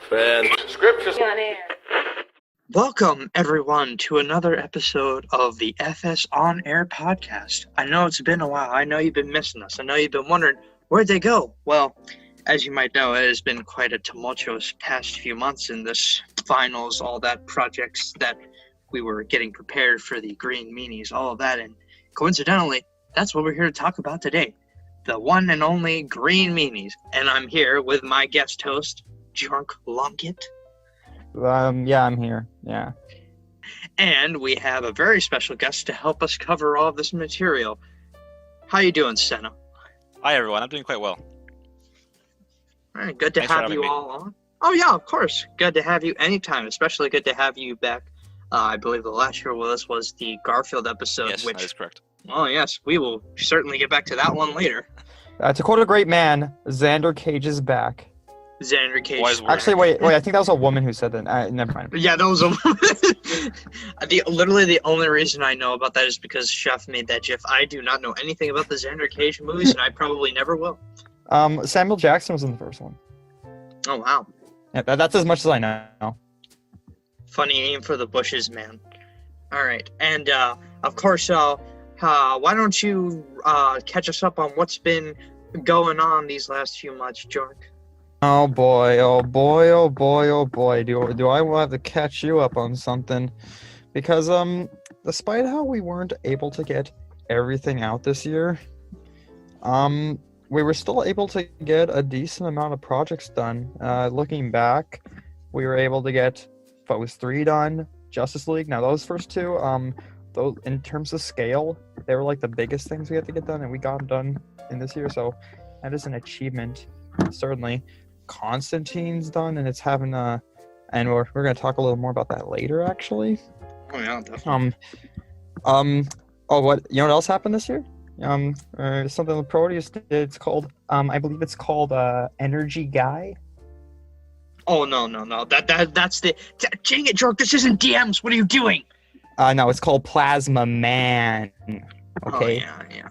And scriptures. Welcome, everyone, to another episode of the FS On Air podcast. I know it's been a while. I know you've been missing us. I know you've been wondering, where'd they go? Well, as you might know, it has been quite a tumultuous past few months in this finals, all that projects that we were getting prepared for the Green Meanies, all of that. And coincidentally, that's what we're here to talk about today. The one and only Green Meanies. And I'm here with my guest host, Jork Lunkett. Yeah, I'm here. Yeah. And we have a very special guest to help us cover all of this material. How you doing, Senna? Hi, everyone. I'm doing quite well. All right, good to Thanks for have you having me. all on. Oh, yeah, of course. Good to have you anytime. Especially good to have you back. I believe the last year with us was the Garfield episode, Yes, which... that is correct. Oh, yes, we will certainly get back to that one later. To quote a great man, Xander Cage is back. Xander Cage. Wise words. Actually, wait. I think that was a woman who said that. Never mind. Yeah, that was literally the only reason I know about that is because Chef made that GIF. I do not know anything about the Xander Cage movies, and I probably never will. Samuel Jackson was in the first one. Oh, wow. Yeah, that's as much as I know. Funny aim for the bushes, man. All right, and of course, why don't you catch us up on what's been going on these last few months, Jork? Oh boy! Do I have to catch you up on something? Because despite how we weren't able to get everything out this year, we were still able to get a decent amount of projects done. Looking back, we were able to get Foes 3 done, Justice League. Now those first two, those in terms of scale, they were like the biggest things we had to get done, and we got them done in this year. So that is an achievement, certainly. Constantine's done, and it's having and we're going to talk a little more about that later, actually. Oh yeah, definitely. What else happened this year? Something the Proteus did. It's called I believe it's called Energy Guy. Oh no! That's the. Dang it, Jork! This isn't DMs. What are you doing? No, it's called Plasma Man. Okay. Oh yeah.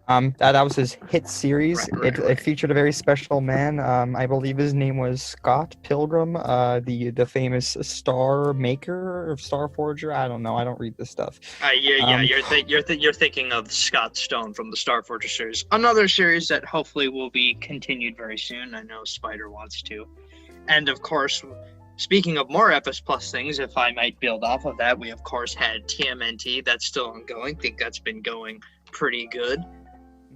That was his hit series. Right. It featured a very special man. I believe his name was Scott Pilgrim, the famous star maker or star forger. I don't know. I don't read this stuff. You're thinking of Scott Stone from the Star Fortress series, another series that hopefully will be continued very soon. I know Spider wants to, and of course, speaking of more FS Plus things, if I might build off of that, we of course had TMNT. That's still ongoing. I think that's been going pretty good.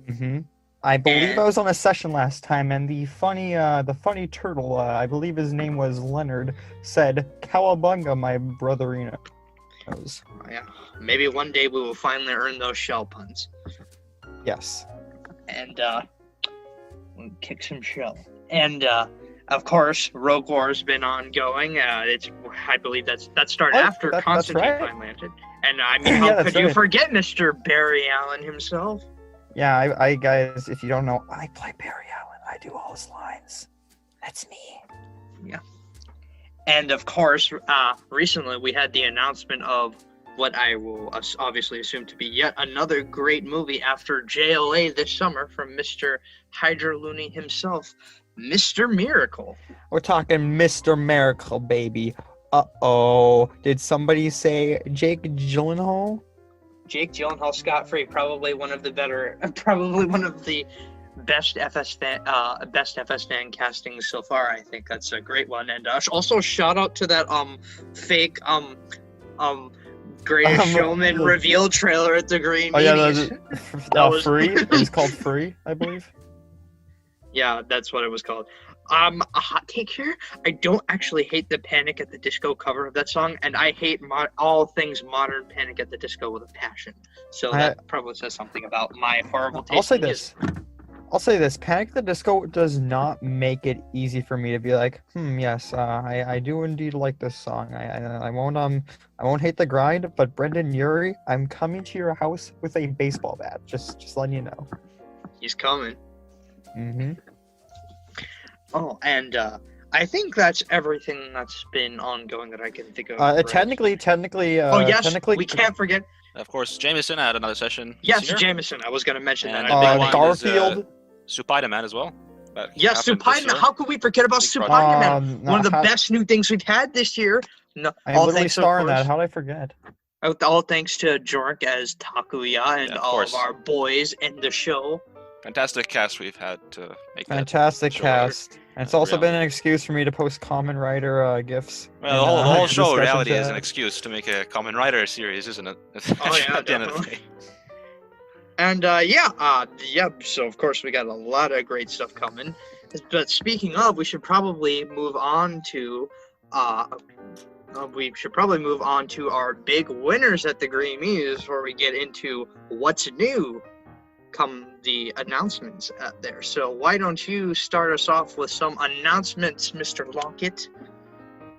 Mm-hmm. I believe I was on a session last time, and the funny turtle, I believe his name was Leonard, said, "Cowabunga, my brotherino." Yeah, maybe one day we will finally earn those shell puns. Yes. And we'll kick some shell. And of course, Rogue War has been ongoing. I believe that started after Constantine right. finally landed. And I mean, how could you forget Mr. Barry Allen himself? Yeah, I guys, if you don't know, I play Barry Allen. I do all his lines. That's me. Yeah. And of course, recently we had the announcement of what I will obviously assume to be yet another great movie after JLA this summer from Mr. Hydra Looney himself, Mr. Miracle. We're talking Mr. Miracle, baby. Uh-oh. Did somebody say Jake Gyllenhaal? Jake Gyllenhaal, scot-free, probably one of the best FS fan castings so far. I think that's a great one. And also shout out to that fake Greatest Showman reveal trailer at the Green Meanies. That was Free. It was called Free, I believe. Yeah, that's what it was called. A hot take here. I don't actually hate the Panic at the Disco cover of that song, and I hate all things modern Panic at the Disco with a passion. So that probably says something about my horrible taste. I'll say this. Panic at the Disco does not make it easy for me to be like, yes, I do indeed like this song. I won't hate the grind, but Brendan Urie, I'm coming to your house with a baseball bat. Just letting you know. He's coming. Mm-hmm. Oh, and I think that's everything that's been ongoing that I can think of. Technically. Oh yes, we can't forget. Of course, Jameson had another session. Yes, Jameson. I was going to mention that. And Garfield. Spider-Man as well. Yeah, happened this Supina. year. How could we forget about Big Supina, man? No, One of the best new things we've had this year. No, I all literally thanks, of star in that. course. How did I forget? All thanks to Jork as Takuya and Yeah, of all of course. our boys in the show. Fantastic cast we've had to make Fantastic that show. cast. And it's also Reality. been an excuse for me to post Common Writer gifs. Well, the whole your show discussion reality is an chat. excuse to make a Common Writer series, isn't it? Oh yeah, At the end of the definitely. day. And so of course we got a lot of great stuff coming. But speaking of, we should probably move on to our big winners at the Green Meanies before we get into what's new come the announcements out there. So why don't you start us off with some announcements, Mr. Lockett?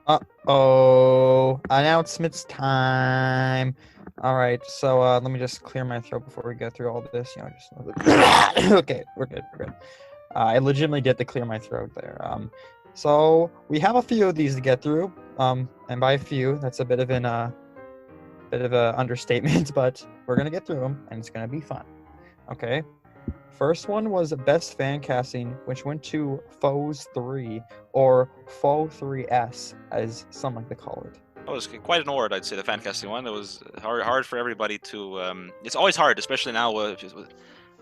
Uh-oh. Announcements time. All right, so let me just clear my throat before we go through all this. Okay, we're good. I legitimately did to clear my throat there. So we have a few of these to get through. And by a few, that's a bit of an understatement, but we're gonna get through them, and it's gonna be fun. Okay. First one was Best Fan Casting, which went to Foes 3, or Foe 3S, as some like to call it. It was quite an award, I'd say, the fan casting one. It was hard for everybody to. It's always hard, especially now.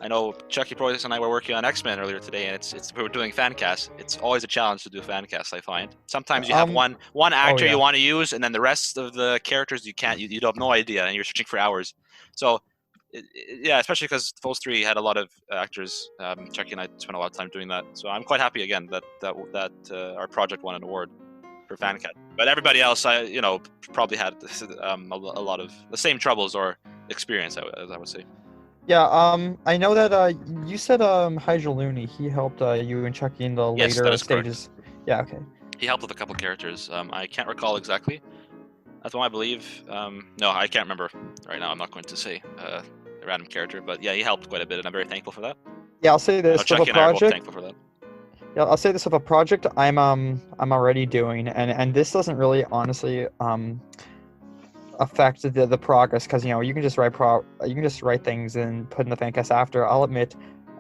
I know Chucky Proyas and I were working on X-Men earlier today, and we were doing fan casts. It's always a challenge to do fan casts, I find. Sometimes you have one actor yeah. you want to use, and then the rest of the characters you can't. You have no idea, and you're searching for hours. So, yeah, especially because Foes 3 had a lot of actors. Chucky and I spent a lot of time doing that. So I'm quite happy again that our project won an award for fan cast. But everybody else, probably had a lot of the same troubles or experience, as I would say. Yeah, I know that you said Hydra Looney, he helped you and Chucky in the Yes, later that is stages. correct. Yeah, okay. He helped with a couple characters. I can't recall exactly. That's one I believe. No, I can't remember right now. I'm not going to say a random character, but yeah, he helped quite a bit, and I'm very thankful for that. Yeah, I'll say this with Chucky a and I are both project. thankful for that. Yeah, I'll say this with a project I'm already doing, and this doesn't really honestly affect the progress, because you can just write things and put in the fan cast after. I'll admit,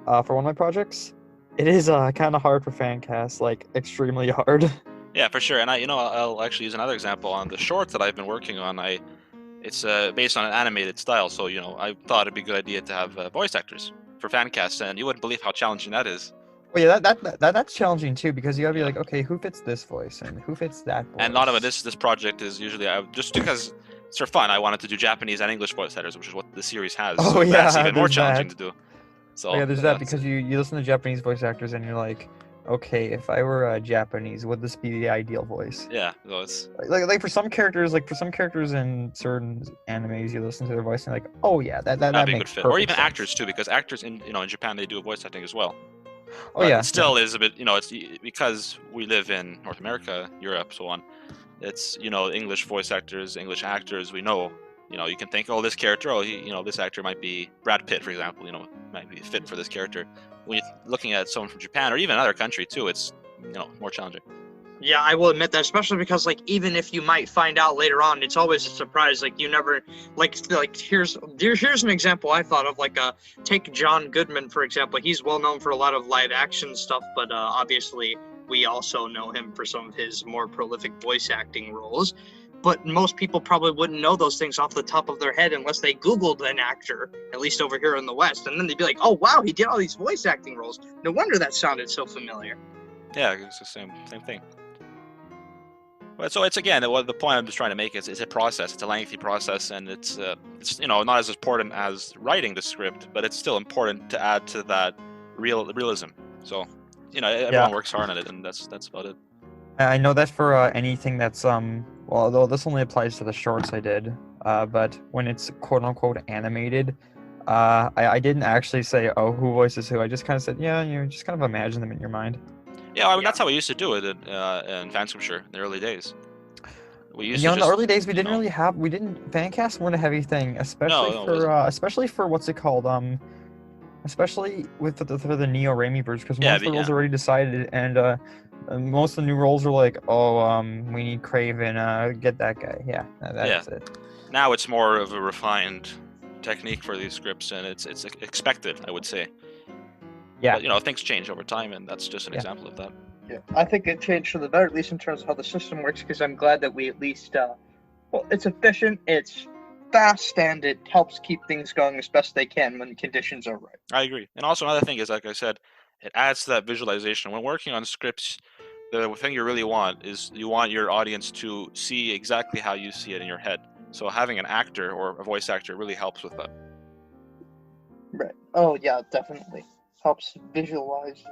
for one of my projects, it is kind of hard for fan casts, like extremely hard. Yeah, for sure. And I'll actually use another example on the short that I've been working on. It's based on an animated style, so I thought it'd be a good idea to have voice actors for fan casts, and you wouldn't believe how challenging that is. Well, yeah, that's challenging too, because you gotta be like, okay, who fits this voice and who fits that voice? And a lot of it, this project is usually just because it's for fun. I wanted to do Japanese and English voice actors, which is what the series has. Oh, so yeah, that's even more there's challenging that. to do. So Yeah, there's that, because you listen to Japanese voice actors and you're like, okay, if I were Japanese, would this be the ideal voice? Yeah, so it's like for some characters, in certain animes, you listen to their voice and you're like, oh yeah, that that'd be a good makes fit. perfect Or even sense. actors too, because actors in Japan, they do voice acting as well. Oh yeah. It still is a bit, it's because we live in North America, Europe, so on. It's English voice actors, English actors. We know, you can think, oh, this character, this actor might be Brad Pitt, for example. Might be fit for this character. When you're looking at someone from Japan or even another country too, it's more challenging. Yeah, I will admit that, especially because even if you might find out later on, it's always a surprise. You never here's an example I thought of. Take John Goodman, for example. He's well known for a lot of live action stuff, but obviously we also know him for some of his more prolific voice acting roles. But most people probably wouldn't know those things off the top of their head unless they Googled an actor, at least over here in the West, and then they'd be like, "Oh wow, he did all these voice acting roles. No wonder that sounded so familiar." Yeah, it's the same thing. But so it's again, the point I'm just trying to make is it's a process. It's a lengthy process, and it's not as important as writing the script, but it's still important to add to that realism. So everyone works hard on it, and that's about it. I know that for anything that's although this only applies to the shorts I did, but when it's quote unquote animated, I didn't actually say, oh, who voices who. I just kind of said, yeah, just kind of imagine them in your mind. Yeah, I mean, that's how we used to do it in fanscripture in the early days. We used to in the early days, we didn't fancast weren't a heavy thing, especially for what's it called, especially for the Neo Raimi version, because most of the roles are already decided, and most of the new roles are like, oh, we need Kraven, get that guy. Yeah, that's it. Now it's more of a refined technique for these scripts, and it's expected, I would say. Yeah. But you know, things change over time, and that's just an Yeah. example of that. Yeah, I think it changed for the better, at least in terms of how the system works, because I'm glad that we at least, well, it's efficient, it's fast, and it helps keep things going as best they can when conditions are right. I agree. And also another thing is, like I said, it adds to that visualization. When working on scripts, the thing you really want is you want your audience to see exactly how you see it in your head. So having an actor or a voice actor really helps with that. Right. Oh, yeah, definitely. Helps visualize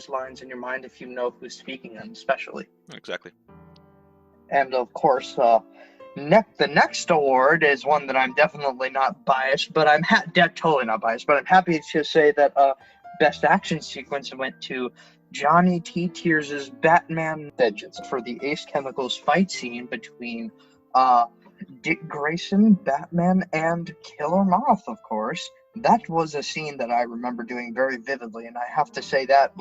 lines in your mind if you know who's speaking them, especially. Exactly. And of course, the next award is one that I'm definitely not biased, but I'm totally not biased. But I'm happy to say that best action sequence went to Johnny T. Tears' Batman Vengeance for the Ace Chemicals fight scene between Dick Grayson, Batman, and Killer Moth, of course. That was a scene that I remember doing very vividly, and I have to say that's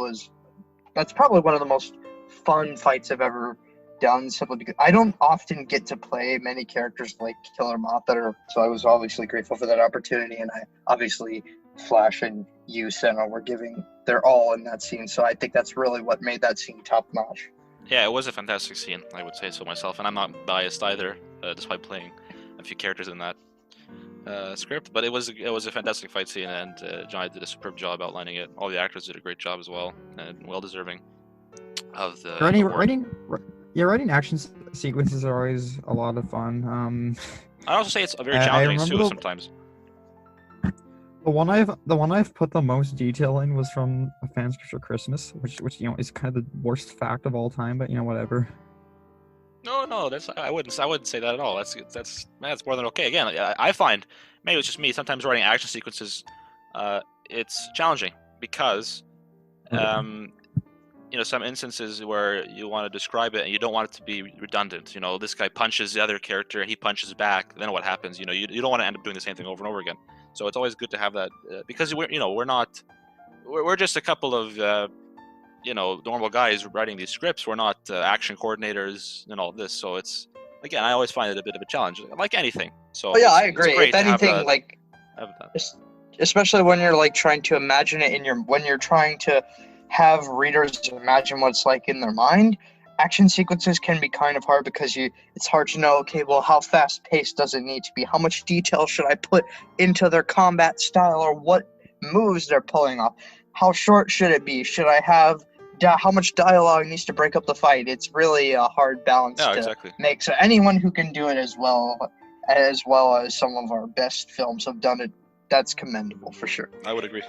probably one of the most fun fights I've ever done, simply because I don't often get to play many characters like Killer Moth so I was obviously grateful for that opportunity, and I obviously Flash and you, Senna, were giving their all in that scene, so I think that's really what made that scene top-notch. Yeah, it was a fantastic scene, I would say so myself, and I'm not biased either, despite playing a few characters in that script. But it was a fantastic fight scene, and Johnny did a superb job outlining it. All the actors did a great job as well, and well deserving of the award. Writing action sequences are always a lot of fun. I also say it's very I challenging remember too the- sometimes. The one I've put the most detail in was from A Fan Scripture Christmas, which is kind of the worst fact of all time, but whatever. No, I wouldn't say that at all. That's more than okay. Again, I find maybe it's just me. Sometimes writing action sequences, it's challenging because, some instances where you want to describe it and you don't want it to be redundant. This guy punches the other character, he punches back. Then what happens? You don't want to end up doing the same thing over and over again. So it's always good to have that because we're just a couple of normal guys writing these scripts. We're not action coordinators and all this. So it's, again, I always find it a bit of a challenge, like anything. So I agree. It's great if anything, to have that. Especially when you're like trying to imagine it when you're trying to have readers imagine what it's like in their mind, action sequences can be kind of hard because it's hard to know, okay, well, how fast paced does it need to be? How much detail should I put into their combat style, or what moves they're pulling off? How short should it be? Should I have how much dialogue needs to break up the fight? It's really a hard balance to make. So anyone who can do it as well as some of our best films have done it, that's commendable for sure. I would agree.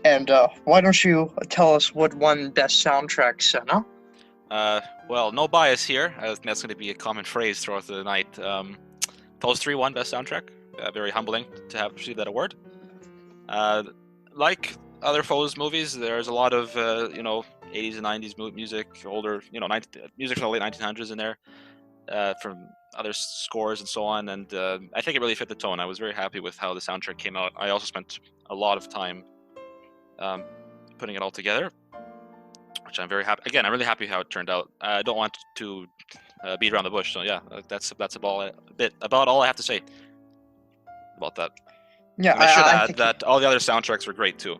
And why don't you tell us what won best soundtrack, Senna? Well, no bias here. I think that's going to be a common phrase throughout the night. Those 3 won best soundtrack. Very humbling to have received that award. Like other Foes movies, there's a lot of 80s and 90s music, older music from the late 1900s in there, from other scores and so on. And I think it really fit the tone. I was very happy with how the soundtrack came out. I also spent a lot of time putting it all together, which I'm very happy. Again, I'm really happy how it turned out. I don't want to beat around the bush. So yeah, that's a bit about all I have to say about that. Yeah, and I should add that all the other soundtracks were great too.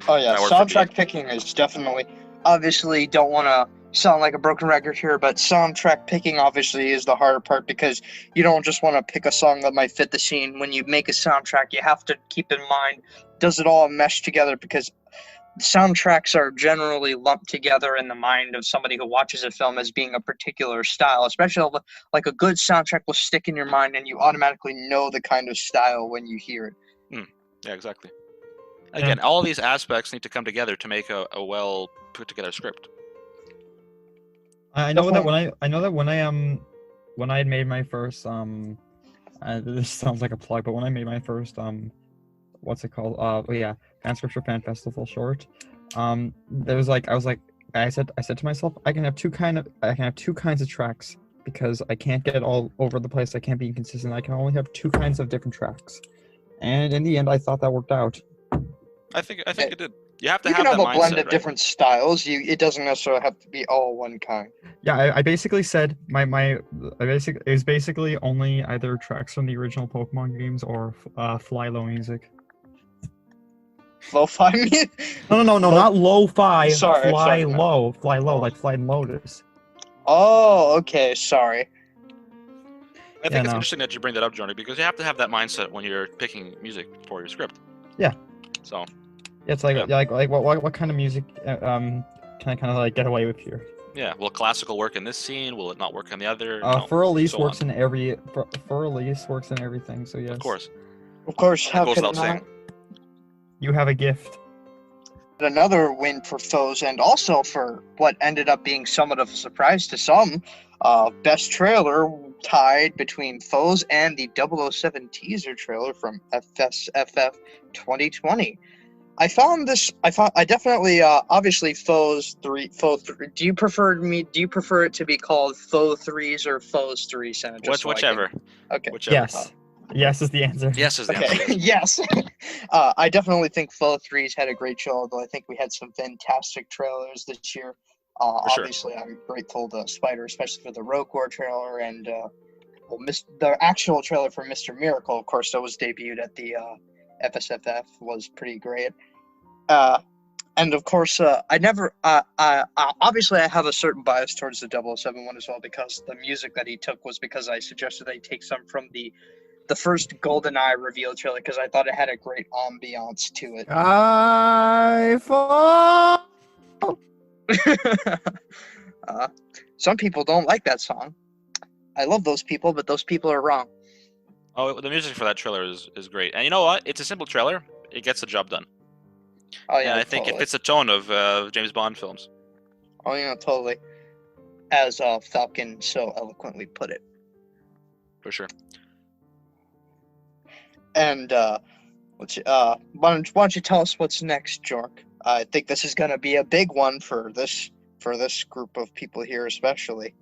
Oh yeah, soundtrack picking is definitely, obviously don't want to sound like a broken record here, but soundtrack picking obviously is the harder part because you don't just want to pick a song that might fit the scene. When you make a soundtrack, you have to keep in mind, does it all mesh together? Because soundtracks are generally lumped together in the mind of somebody who watches a film as being a particular style, especially like a good soundtrack will stick in your mind and you automatically know the kind of style when you hear it. Yeah, exactly. Again, all these aspects need to come together to make a well put together script. I know that when I had made my first this sounds like a plug, but when I made my first what's it called? Fan Scripture Fan Festival short. There was I said to myself, I can have two kinds of tracks because I can't get all over the place. I can't be inconsistent. I can only have 2 kinds of different tracks. And in the end, I thought that worked out. I think it did. You have to You have can have that a blend mindset, of right? different styles. It doesn't necessarily have to be all one kind. Yeah, I basically said it was basically only either tracks from the original Pokemon games or Fly Low music. Lo-fi music. No, not lo-fi. Sorry, no. Fly low, Oh. like Flying Lotus. Oh, okay. Sorry. I think Yeah, it's no. interesting that you bring that up, Johnny, because you have to have that mindset when you're picking music for your script. Yeah. So. Yeah, it's like Yeah. like what kind of music can I kind of like get away with here? Yeah. Will classical work in this scene? Will it not work on the other? Fur Elise so works on. in Fur Elise works in everything. So yes. Of course. Of course. That How goes could it without saying. not? You have a gift. Another win for Foes, and also for what ended up being somewhat of a surprise to some. Best trailer tied between Foes and the 007 teaser trailer from FSFF 2020. I definitely obviously Foes 3. Do you prefer it to be called Foe 3s or Foes 3, Senna? Whichever. Okay. Whichever. Yes. Yes is the answer. Yes is the answer. Okay. Yes. I definitely think Foe 3's had a great show, although I think we had some fantastic trailers this year. For sure. Obviously, I'm grateful to Spider, especially for the Rogue War trailer, and the actual trailer for Mr. Miracle, of course, that was debuted at the FSFF, was pretty great. And of course, obviously I have a certain bias towards the 007 one as well, because the music that he took was because I suggested they take some from the first GoldenEye reveal trailer, because I thought it had a great ambiance to it. I fall. Some people don't like that song. I love those people, but those people are wrong. Oh, the music for that trailer is great. And you know what? It's a simple trailer. It gets the job done. Oh yeah, and I think totally. it fits the tone of James Bond films. Oh yeah, totally. As Falcon so eloquently put it. For sure. And why don't you tell us what's next, Jork? I think this is going to be a big one for this group of people here, especially.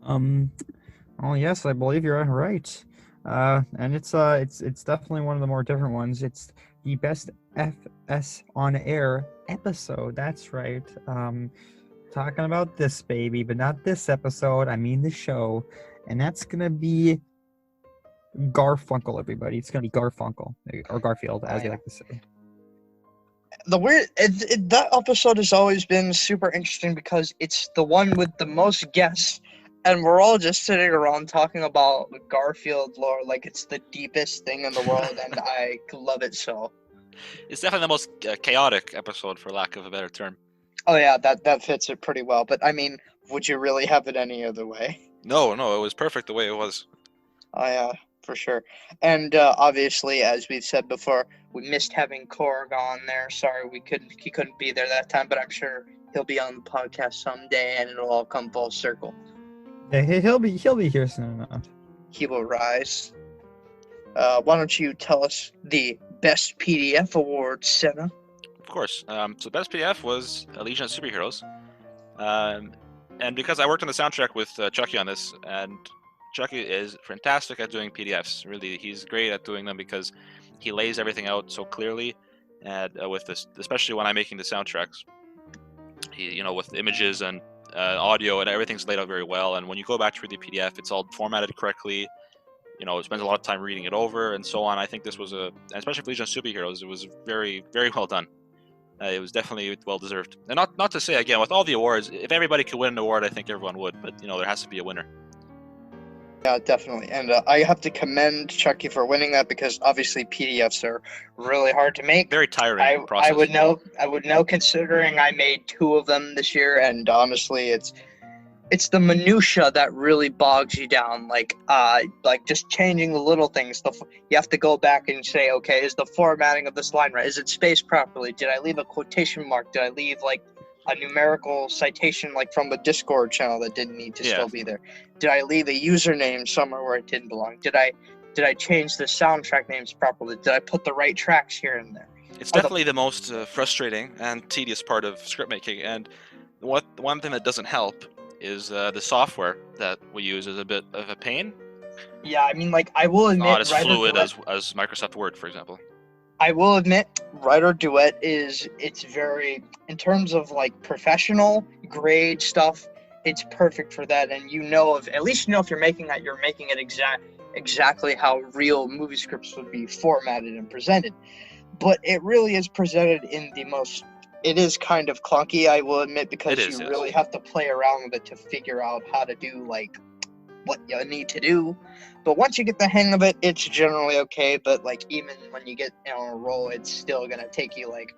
Oh yes, I believe you're right. And it's definitely one of the more different ones. It's the best FS on air episode. That's right. Talking about this baby, but not this episode. I mean the show, and that's gonna be Garfunkel. Everybody, it's gonna be Garfunkel or Garfield, as you like to say. That episode has always been super interesting because it's the one with the most guests. And we're all just sitting around talking about Garfield lore like it's the deepest thing in the world, and I love it so. It's definitely the most chaotic episode, for lack of a better term. Oh yeah, that fits it pretty well. But I mean, would you really have it any other way? No, it was perfect the way it was. Oh yeah, for sure. And obviously, as we've said before, we missed having Korg on there. Sorry, he couldn't be there that time, but I'm sure he'll be on the podcast someday, and it'll all come full circle. Yeah, he'll be here soon enough. He will rise. Why don't you tell us the best PDF award, Senna? Of course. So best PDF was Legion of Superheroes. And because I worked on the soundtrack with Chucky on this, and Chucky is fantastic at doing PDFs. Really, he's great at doing them because he lays everything out so clearly, and with this, especially when I'm making the soundtracks, with images and audio and everything's laid out very well. And when you go back to read the PDF, it's all formatted correctly. It spends a lot of time reading it over and so on. I think this was especially for Legion of Superheroes, it was very, very well done. It was definitely well deserved. And not to say, again, with all the awards, if everybody could win an award, I think everyone would. But there has to be a winner. Yeah, definitely. And I have to commend Chucky for winning that, because obviously PDFs are really hard to make. Very tiring process. I would know considering I made 2 of them this year, and honestly, it's the minutia that really bogs you down. Like just changing the little things. You have to go back and say, okay, is the formatting of this line right? Is it spaced properly? Did I leave a quotation mark? Did I leave a numerical citation from the Discord channel that didn't need to still be there? Did I leave a username somewhere where it didn't belong? Did I change the soundtrack names properly? Did I put the right tracks here and there? It's definitely the most frustrating and tedious part of script making. And one thing that doesn't help is the software that we use is a bit of a pain. Yeah, I mean, I will admit, not as fluid as Microsoft Word, for example. I will admit, writer duet it's very, in terms of like professional grade stuff, it's perfect for that. And at least if you're making that, you're making it exactly how real movie scripts would be formatted and presented. But it really is presented in the most. It is kind of clunky, I will admit, because you really have to play around with it to figure out how to do like what you need to do. But once you get the hang of it, it's generally okay. But like even when you get on a roll, it's still gonna take you like,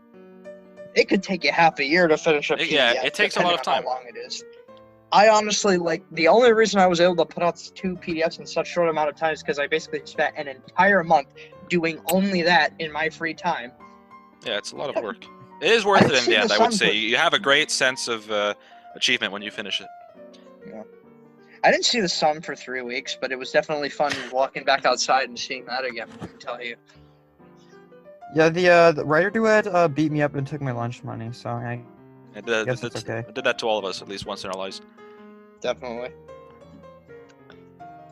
it could take you half a year to finish a PDF. Yeah, it takes a lot of time. How long it is. I honestly, like, the only reason I was able to put out 2 PDFs in such short amount of time is because I basically spent an entire month doing only that in my free time. Yeah, it's a lot of work. It is worth it in the end, I would say. You have a great sense of achievement when you finish it. Yeah. I didn't see the sun for 3 weeks, but it was definitely fun walking back outside and seeing that again, I can tell you. Yeah, the writer duet beat me up and took my lunch money, so I guess it's okay. It did that to all of us at least once in our lives. Definitely.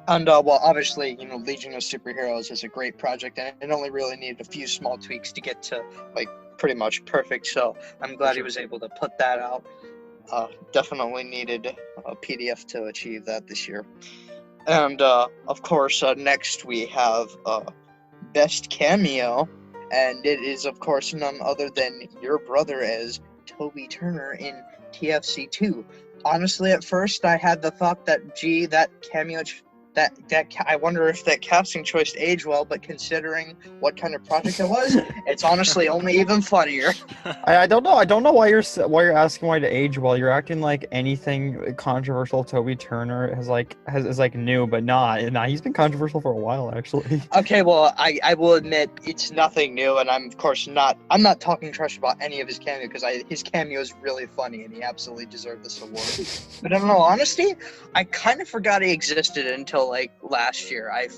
And, well, obviously, Legion of Superheroes is a great project, and it only really needed a few small tweaks to get to, like, pretty much perfect, so I'm glad he was able to put that out. Definitely needed a PDF to achieve that this year. And, of course, next we have Best Cameo, and it is, of course, none other than your brother as Toby Turner in TFC 2. Honestly, at first, I had the thought that, gee, that cameo, I wonder if that casting choice aged well, but considering what kind of project it was, it's honestly only even funnier. I don't know. I don't know why you're asking why to age well. You're acting like anything controversial Toby Turner is like new, but not. He's been controversial for a while, actually. Okay, well, I will admit it's nothing new, and I'm not talking trash about any of his cameo because his cameo is really funny, and he absolutely deserved this award. But in all honesty, I kind of forgot he existed until like last year. I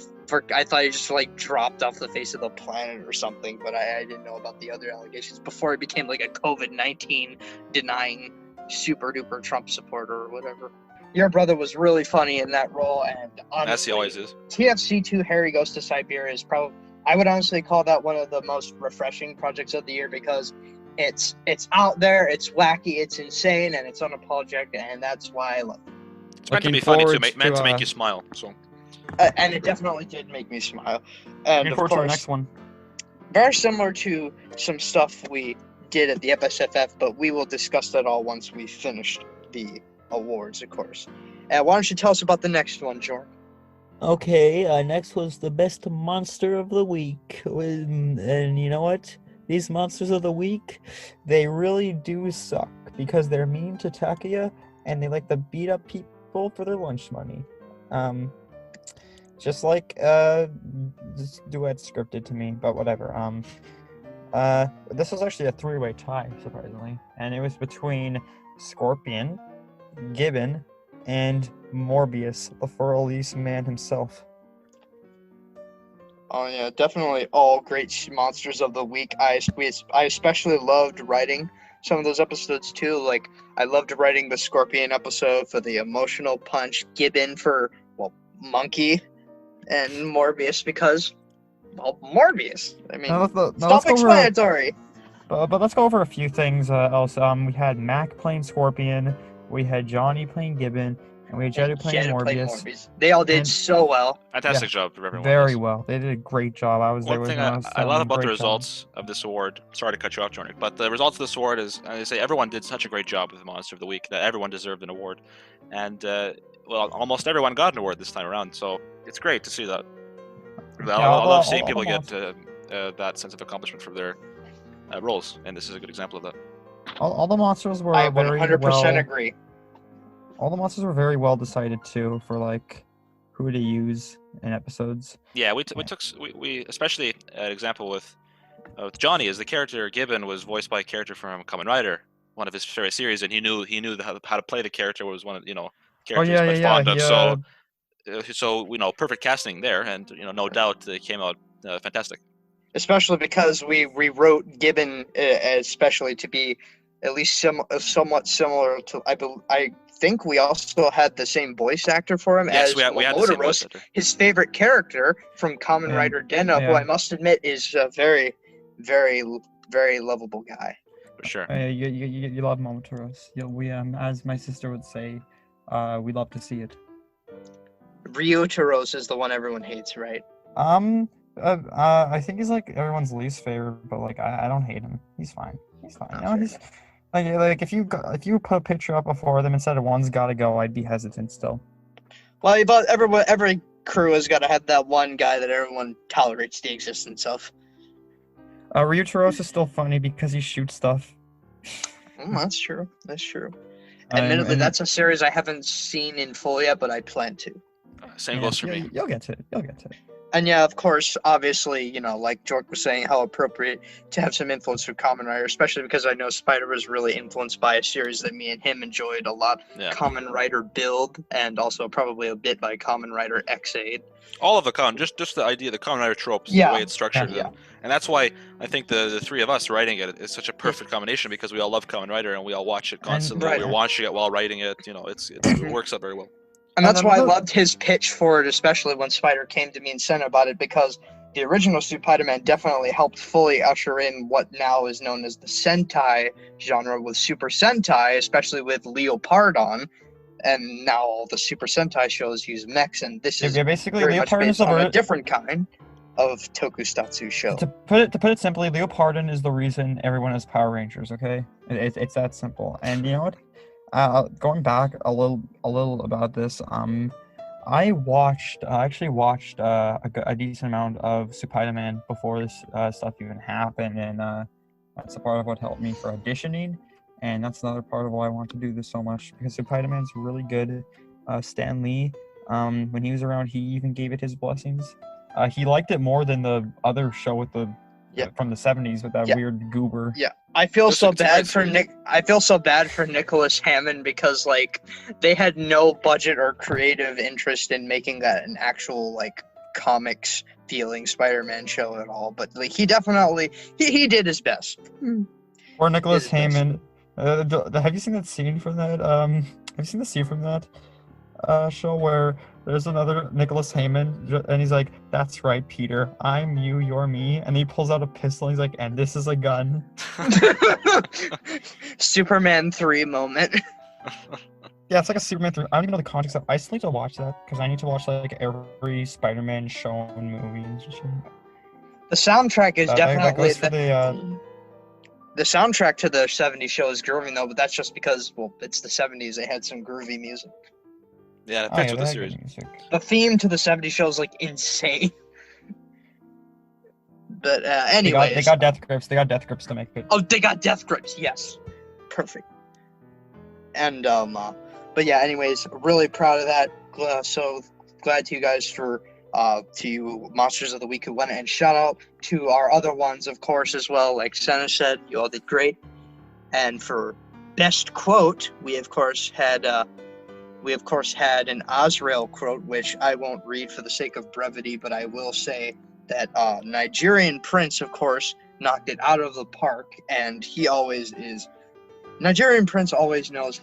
thought he just like dropped off the face of the planet or something, but I didn't know about the other allegations before he became like a COVID-19 denying super duper Trump supporter or whatever. Your brother was really funny in that role, and honestly, as he always is. TFC 2 Harry Goes to Siberia is probably, I would honestly call that one of the most refreshing projects of the year because it's out there, it's wacky, it's insane, and it's unapologetic, and that's why I love it. It's meant to be funny too, meant to make you smile. So, and it definitely did make me smile. And of course, to the next one. Very similar to some stuff we did at the FSFF, but we will discuss that all once we finished the awards, of course. Why don't you tell us about the next one, Jordan? Okay, next was the best monster of the week, and you know what? These monsters of the week, they really do suck because they're mean to Takuya and they like to beat up people for their lunch money. Just like this duet scripted to me, but whatever. This was actually a 3-way tie, surprisingly, and it was between Scorpion, Gibbon, and Morbius, the Furlese man himself. Oh yeah, definitely all great monsters of the week. I especially loved writing some of those episodes too. Like, I loved writing the Scorpion episode for the emotional punch, Gibbon for, well, Monkey, and Morbius because, well, Morbius. I mean, self-explanatory. But let's go over a few things else. We had Mac playing Scorpion, we had Johnny playing Gibbon, and we had Jeddah playing Morbius. They all did so well. Fantastic job for everyone. Very well. They did a great job. One thing I love about the results of this award. Sorry to cut you off, Johnny, but the results of this award is, I say, everyone did such a great job with the Monster of the Week that everyone deserved an award, and well, almost everyone got an award this time around. So it's great to see that. I love seeing people get that sense of accomplishment for their roles, and this is a good example of that. All the monsters were I 100% agree. All the monsters were very well decided too, for like who to use in episodes. Yeah, we especially an example with Johnny, is the character Gibbon was voiced by a character from Kamen Rider, one of his favorite series, and he knew how to play the character. Was one of characters he's fond of. So perfect casting there, and no doubt it came out fantastic. Especially because we rewrote Gibbon especially to be at least somewhat similar to, I think we also had the same voice actor for him as we had the same voice actor. His favorite character from Kamen Rider Denna, who I must admit is very, very, very lovable guy. For sure. You love Momotaros. We as my sister would say, we love to see it. Ryotaros is the one everyone hates, right? I think he's like everyone's least favorite, but like I don't hate him. He's fine. He's fine. Oh, You know, fair he's like if you put a picture up before them and said one's gotta go, I'd be hesitant still. Well, but every crew has got to have that one guy that everyone tolerates the existence of. Ryutaros is still funny because he shoots stuff. That's true. That's true. Um, Admittedly, and- that's a series I haven't seen in full yet, but I plan to. Same yeah, goes for yeah, me. You'll get to it. You'll get to it. And yeah, of course, obviously, like Jork was saying, how appropriate to have some influence from Kamen Rider, especially because I know Spider was really influenced by a series that me and him enjoyed a lot, Yeah. Kamen Rider Build, and also probably a bit by Kamen Rider X8. All of the just the idea, the Kamen Rider tropes, Yeah. the way it's structured, Yeah. and that's why I think the three of us writing it is such a perfect combination because we all love Kamen Rider and we all watch it constantly. right. We're watching it while writing it. It works out very well. And that's And why I another- loved his pitch for it, especially when Spider came to me and Senna about it, because the original Spider-Man definitely helped fully usher in what now is known as the Sentai genre with Super Sentai, especially with Leopardon. And now all the Super Sentai shows use mechs, and this is Yeah, basically, very much Leopardon is based the on a ver- different kind of tokusatsu show. To put it simply, Leopardon is the reason everyone has Power Rangers. Okay, it's that simple. And you know what? Going back a little about this. I actually watched a decent amount of Spider-Man before this stuff even happened, and that's a part of what helped me for auditioning, and that's another part of why I want to do this so much because Spider-Man's really good. Stan Lee, when he was around, he even gave it his blessings. He liked it more than the other show with from the 70s with that Yeah. weird goober. Yeah, I feel It's so a great bad for series. I feel so bad for Nicholas Hammond because they had no budget or creative interest in making that an actual comics feeling Spider-Man show at all. But he definitely he did his best. Or Nicholas It is best. Heyman. Have you seen that scene from that? Have you seen the scene from that show where there's another Nicholas Heyman and he's like, "That's right, Peter. I'm you, you're me," and he pulls out a pistol. And he's like, "And this is a gun." Superman 3 moment. Yeah, it's like a Superman 3. I don't even know the context of. I still need to watch that because I need to watch every Spider-Man show and movie and shit. The soundtrack is That definitely goes for the soundtrack to the 70s show is groovy though, but that's just because it's the 70s. They had some groovy music. Yeah, it Oh, fits yeah, with the they had series. good music. The theme to the 70s show is insane. But anyways, They got death grips. They got death grips to make it. oh, they got death grips. Yes, perfect. And but yeah, anyways, really proud of that. So glad to you guys to you Monsters of the Week who won it, and shout out to our other ones, of course, as well. Like Senna said, you all did great. And for best quote, we of course had an Azrael quote, which I won't read for the sake of brevity, but I will say that Nigerian Prince, of course, knocked it out of the park, and he always is. Nigerian Prince always knows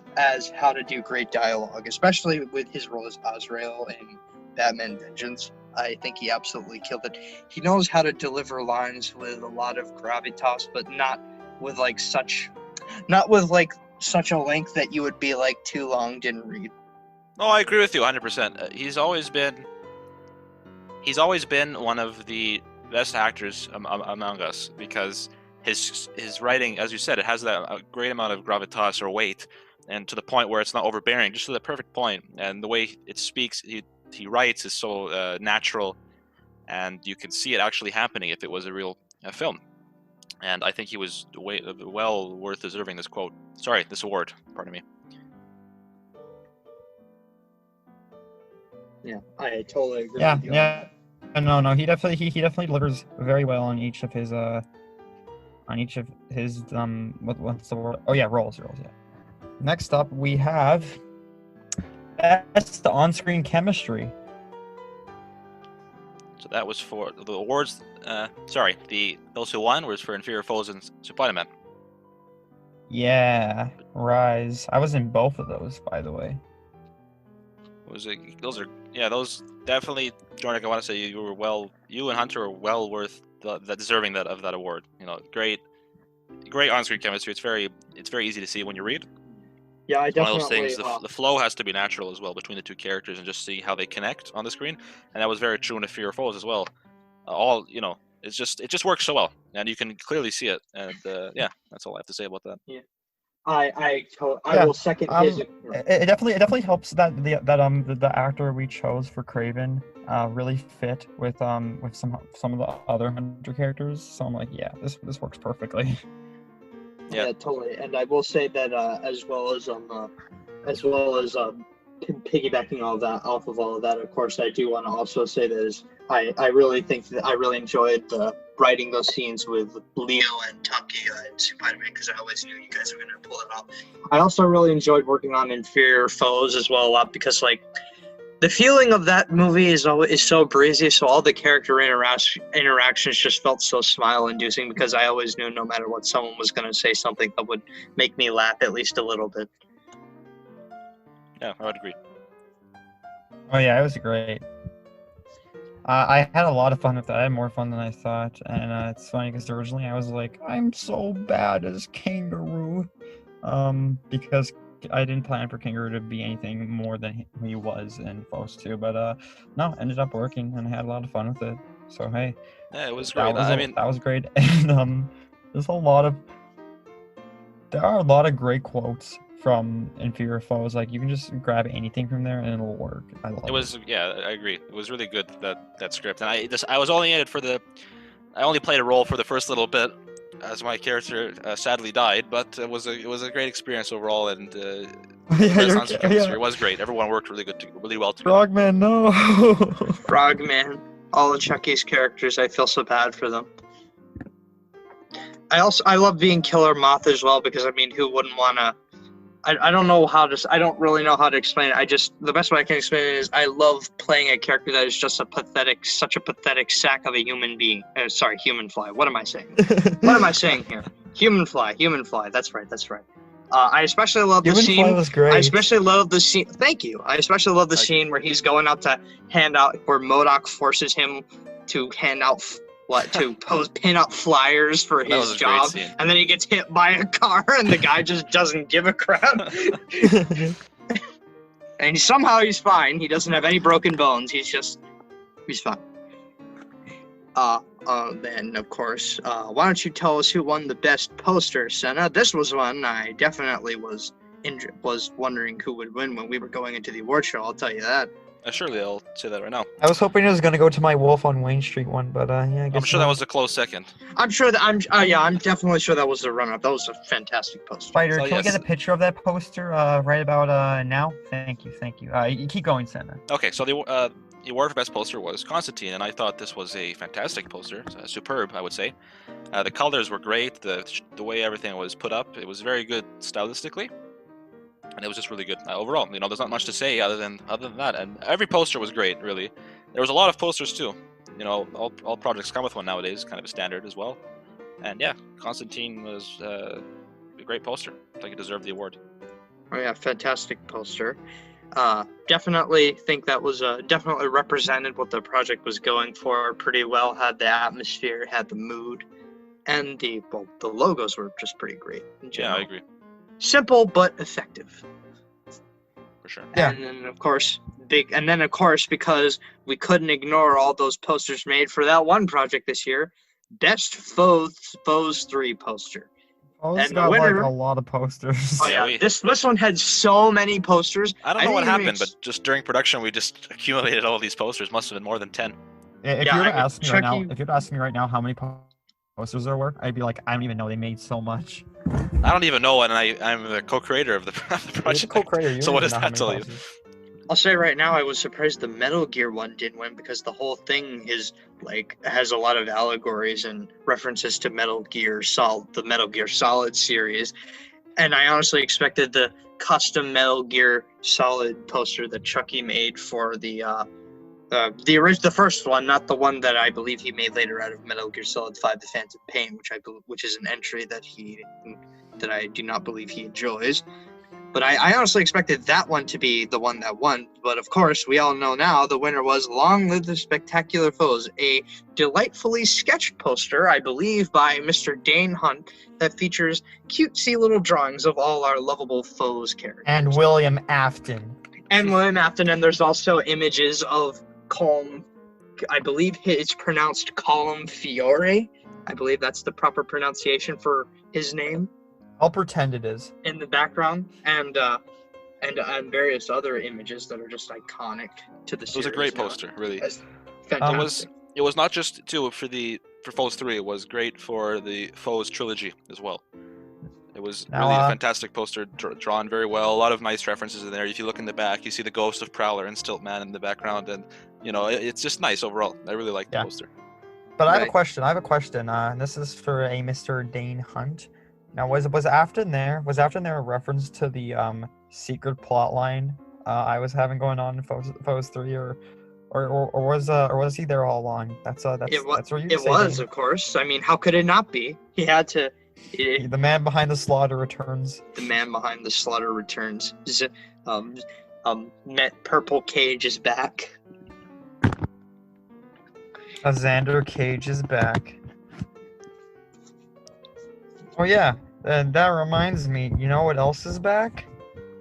how to do great dialogue, especially with his role as Azrael in Batman Vengeance. I think he absolutely killed it. He knows how to deliver lines with a lot of gravitas, but not with such a length that you would be too long, didn't read. No, I agree with you 100%. He's always been one of the best actors among us because his writing, as you said, it has that great amount of gravitas or weight, and to the point where it's not overbearing, just to the perfect point. And the way it speaks, he writes is so natural, and you can see it actually happening if it was a real film. And I think he was well worth deserving this award. Pardon me. Yeah, I totally agree. Yeah, with you. yeah. No. He definitely delivers very well on each of his what's the word? Oh yeah, roles. Yeah. Next up, we have best on-screen chemistry. So that was for the awards. Those who won was for Inferior Foes and Spider-Man. Yeah, Rise. I was in both of those, by the way. Those definitely, Jordan. I want to say you and Hunter were well worth that deserving of that award. You know, great on-screen chemistry. It's very easy to see when you read. Yeah, I It's one of those definitely. things. The flow has to be natural as well between the two characters, and just see how they connect on the screen. And that was very true in the Fear of Foes as well. It just works so well, and you can clearly see it. And yeah, that's all I have to say about that. I Yeah, will second his. It definitely helps that the actor we chose for Craven really fit with some of the other Hunter characters. So I'm like, yeah, this works perfectly. Yeah. Yeah, totally. And I will say that as well as piggybacking off of all of that, of course, I do want to also say that I really think that I really enjoyed writing those scenes with Leo and Tucky and Spider-Man, because I always knew you guys were going to pull it off. I also really enjoyed working on Inferior Foes as well a lot, because like the feeling of that movie is so breezy, so all the character interactions just felt so smile-inducing, because I always knew no matter what, someone was going to say something that would make me laugh at least a little bit. Yeah, I would agree. Oh yeah, it was great. I had a lot of fun with that. I had more fun than I thought, and it's funny because originally I was like, I'm so bad as Kangaroo, because I didn't plan for Kangaroo to be anything more than he was in Foes 2, but no, ended up working, and I had a lot of fun with it. So hey, Yeah, it was that great. was that was great, and there are a lot of great quotes from Inferior Foes. Like you can just grab anything from there and it'll work. I love it. Yeah, I agree. It was really good, that script. And I was only in it I only played a role for the first little bit, as my character sadly died. But it was a great experience overall, and chemistry was great. Everyone worked really well together. Frogman, no. Frogman, all of Chucky's characters, I feel so bad for them. I love being Killer Moth as well, because I mean, who wouldn't want to? I don't really know how to explain it. The best way I can explain it is I love playing a character that is just such a pathetic sack of a human being. Sorry, human fly. What am I saying? What am I saying here? Human fly. That's right. I especially love the scene. Fly was great. I especially love the scene. Thank you. I especially love the scene where he's going out to where MODOK forces him to hand out pin up flyers for his job, and then he gets hit by a car, and the guy just doesn't give a crap. And somehow he's fine. He doesn't have any broken bones. He's fine. Then of course, why don't you tell us who won the best poster, Senna? This was one I definitely was wondering who would win when we were going into the award show. I'll tell you that. Surely I'll say that right now. I was hoping it was gonna go to my Wolf on Wayne Street one, but yeah, I guess I'm sure that was a close second. I'm definitely sure that was the runner-up. That was a fantastic poster. Spider, So, can we get a picture of that poster right about now? Thank you. You keep going, Senna. Okay, so the award for best poster was Constantine, and I thought this was a fantastic poster, superb, I would say. The colors were great, the way everything was put up, it was very good stylistically, and it was just really good overall. You know, there's not much to say other than that, and every poster was great, really. There was a lot of posters too. You know, all projects come with one nowadays, kind of a standard as well. And yeah, Constantine was a great poster. I think it deserved the award. Oh yeah, fantastic poster. Definitely think that was definitely represented what the project was going for pretty well. Had the atmosphere, had the mood, and the logos were just pretty great in general. Yeah, I agree. Simple but effective. For sure. Yeah. And then of course because we couldn't ignore all those posters made for that one project this year, best Foes 3 poster. And got like a lot of posters. Oh yeah, this one had so many posters. I don't know what happened, but just during production we just accumulated all these posters. Must have been more than 10. If you were to ask me right now how many posters there were, I'd be like, I don't even know. They made so much. I don't even know, and I'm the co-creator of the project. So what does that tell you? I'll say right now, I was surprised the Metal Gear one didn't win, because the whole thing has a lot of allegories and references to the Metal Gear Solid series, and I honestly expected the custom Metal Gear Solid poster that Chucky made for the first one, not the one that I believe he made later out of Metal Gear Solid 5: The Phantom Pain, which is an entry that I do not believe he enjoys. But I honestly expected that one to be the one that won. But of course, we all know now the winner was Long Live the Spectacular Foes, a delightfully sketched poster, I believe, by Mr. Dane Hunt that features cutesy little drawings of all our lovable foes characters. And William Afton. And William Afton, and there's also images of Colm, I believe it's pronounced Colm Fiore. I believe that's the proper pronunciation for his name. I'll pretend it is. In the background, and various other images that are just iconic to the series. It was a great poster, really. Fantastic. It was not just for Foes 3. It was great for the Foes trilogy as well. It was really a fantastic poster, drawn very well. A lot of nice references in there. If you look in the back, you see the ghost of Prowler and Stiltman in the background, and it's just nice overall. I really like the poster. But I have a question. And this is for a Mr. Dane Hunt. Now, was Afton there? Was Afton there a reference to the secret plot line I was having going on in Foes 3, or was he there all along? That's where you. It was, of course. I mean, how could it not be? He had to. The man behind the slaughter returns. The man behind the slaughter returns. Purple Cage is back. Xander Cage is back. Oh yeah, and that reminds me, you know what else is back?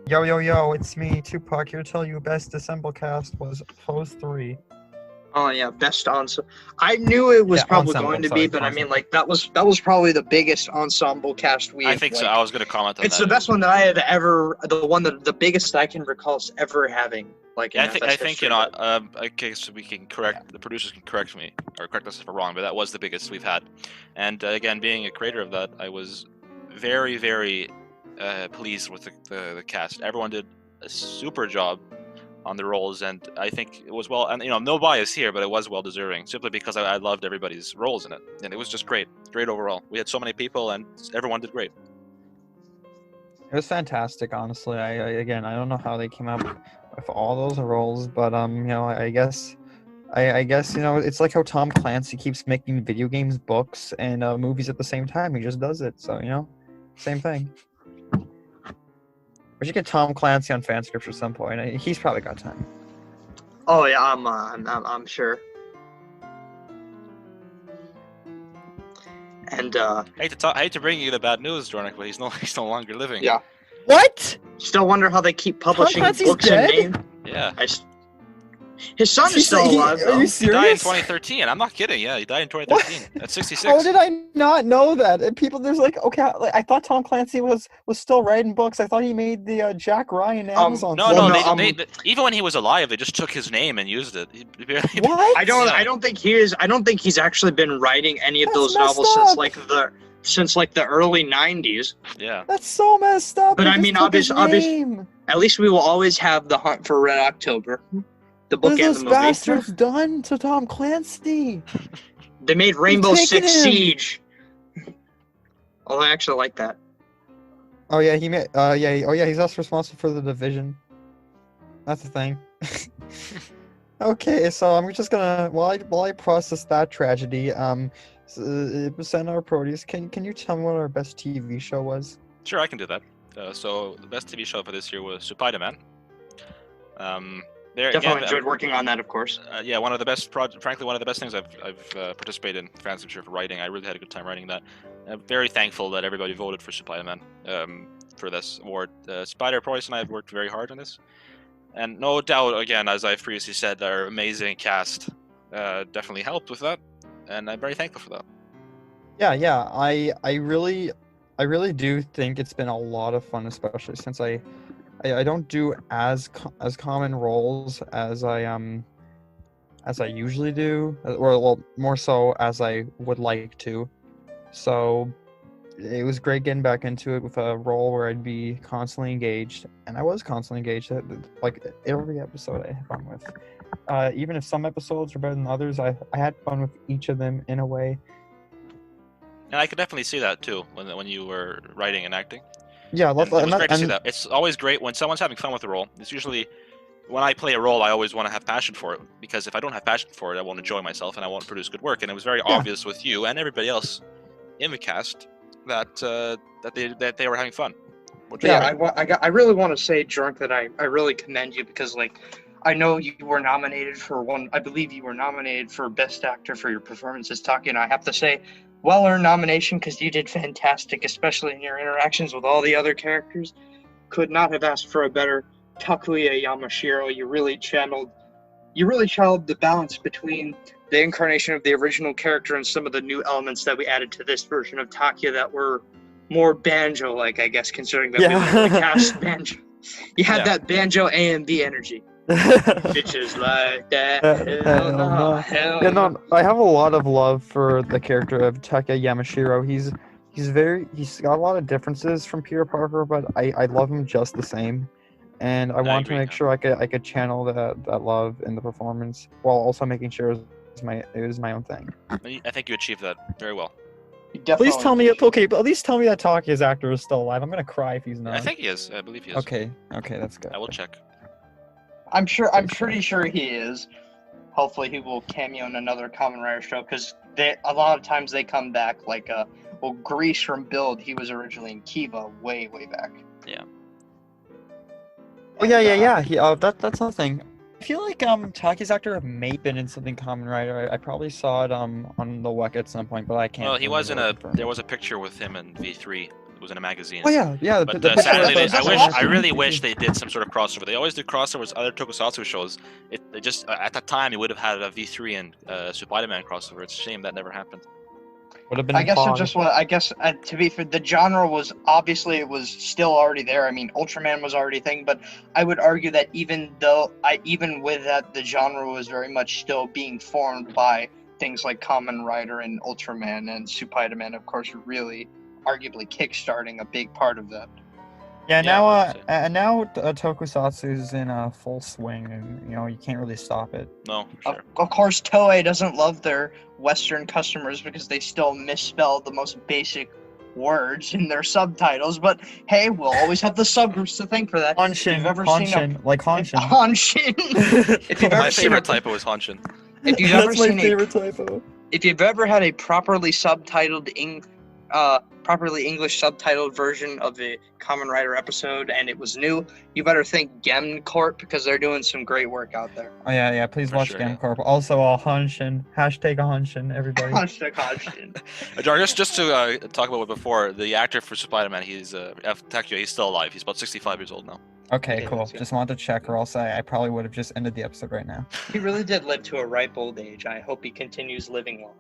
Yo, it's me, Tupac, here to tell you best December cast was Foes 3. Oh yeah, best ensemble. I knew it was probably going to be, but I mean, like that was probably the biggest ensemble cast we. I think so. I was going to comment on that. It's the best one that I have ever. The biggest I can recall ever having. Like, I think okay, so we can correct the producers can correct me or correct us if we're wrong, but that was the biggest we've had. And again, being a creator of that, I was very, very pleased with the cast. Everyone did a super job on the roles, and I think it was well, and no bias here, but it was well deserving, simply because I loved everybody's roles in it, and it was just great overall. We had so many people, and everyone did great. It was fantastic, honestly. I don't know how they came up with all those roles, but I guess it's like how Tom Clancy keeps making video games, books, and movies at the same time. He just does it, so same thing. We should get Tom Clancy on Fanscripts at some point. He's probably got time. Oh yeah, I'm sure. And I hate to bring you the bad news, Jornik, but he's no longer living. Yeah. What? Still wonder how they keep publishing books dead? and names. Yeah. His son is still alive, though. Are you He died in serious? 2013. I'm not kidding. Yeah, he died in 2013 at 66. How did I not know that? And people, there's I thought Tom Clancy was still writing books. I thought he made the Jack Ryan Amazon. They even when he was alive, they just took his name and used it. What? I don't think he's actually been writing any of those That's novels messed since the early 90s. Yeah. That's so messed up. But They I just mean, took his obviously, name. at least we will always have The Hunt for Red October, the book What and has the this movie. bastard's done to Tom Clancy? They made Rainbow taken Six him. Siege. Oh, I actually like that. Oh yeah, he made. He's also responsible for The Division. That's the thing. Okay, so I'm just gonna while I process that tragedy. Senna or Proteus, can you tell me what our best TV show was? Sure, I can do that. So the best TV show for this year was Spider-Man. Definitely enjoyed working on that, of course. Yeah, one of the best frankly, one of the best things I've participated in Fanscripts for writing. I really had a good time writing that. I'm very thankful that everybody voted for Spider-Man for this award. Proteus and I have worked very hard on this. And no doubt, again, as I've previously said, our amazing cast definitely helped with that. And I'm very thankful for that. Yeah. I really do think it's been a lot of fun, especially since I don't do as common roles as I usually do, or more so as I would like to. So it was great getting back into it with a role where I'd be constantly engaged, and I was constantly engaged. Like every episode I had fun with. Even if some episodes were better than others, I had fun with each of them in a way. And I could definitely see that too when you were writing and acting. Yeah, It was great to see that. It's always great when someone's having fun with a role. It's usually when I play a role, I always want to have passion for it, because if I don't have passion for it, I won't enjoy myself and I won't produce good work. And it was very obvious with you and everybody else in the cast that they were having fun. Which Yeah, is great. I really want to say, Drunk, that I really commend you because, like, I know you were nominated for one. I believe you were nominated for Best Actor for your performance as Taki, and I have to say, well-earned nomination because you did fantastic, especially in your interactions with all the other characters. Could not have asked for a better Takuya Yamashiro. You really channeled the balance between the incarnation of the original character and some of the new elements that we added to this version of Takia that were more banjo-like, I guess, considering that we literally cast banjo. You had that banjo A and B energy. Bitches like that. Hell no. Hell Yeah, no. no, I have a lot of love for the character of Taka Yamashiro. He's got a lot of differences from Peter Parker, but I love him just the same. And I want to agree, make yeah. sure I could channel that love in the performance while also making sure it was my own thing. I think you achieved that very well. You Please definitely tell me, did. okay, but at least tell me that Takia's actor is still alive. I'm gonna cry if he's not. I think he is. I believe he is. Okay, that's good. I will check. I'm pretty sure he is. Hopefully he will cameo in another Kamen Rider show because a lot of times they come back like Grease from Build. He was originally in Kiva way back. Yeah. Oh yeah. He that's something. I feel like Taki's actor may have been in something Kamen Rider. I probably saw it on the WEC at some point, but I can't. Well, he was in remember a. confirm. There was a picture with him in V3. It was in a magazine. Oh yeah. But the sadly, picture- I really wish they did some sort of crossover. They always do crossovers with other tokusatsu shows. They just at that time, it would have had a V3 and Spider-Man crossover. It's a shame that never happened. Would have been. I guess fun. it just was. I guess to be fair, the genre was obviously it was still already there. I mean, Ultraman was already a thing, but I would argue that even with that, the genre was very much still being formed by things like Kamen Rider and Ultraman and Spider-Man, of course, really arguably kickstarting a big part of that. Yeah, Yeah, now Tokusatsu is in full swing, and you can't really stop it. No, for sure. Of course, Toei doesn't love their Western customers because they still misspell the most basic words in their subtitles. But hey, we'll always have the subgroups to thank for that. Hanshin, you've ever seen Hanshin. Hanshin. If you've My ever seen favorite typo is Hanshin. if you've ever That's my seen favorite typo. if you've ever had a properly English subtitled version of a Kamen Rider episode and it was new, you better thank Gem Corp because they're doing some great work out there. Oh yeah. Please For watch sure, Gamcorp. Also, Hanshin. Hashtag Hanshin, everybody. Hanshin. Just to talk about what before, the actor for Spider-Man, he's Takuya, he's still alive. He's about 65 years old now. Okay, Yeah, cool. that's good. Just wanted to check, or else I probably would have just ended the episode right now. He really did live to a ripe old age. I hope he continues living long.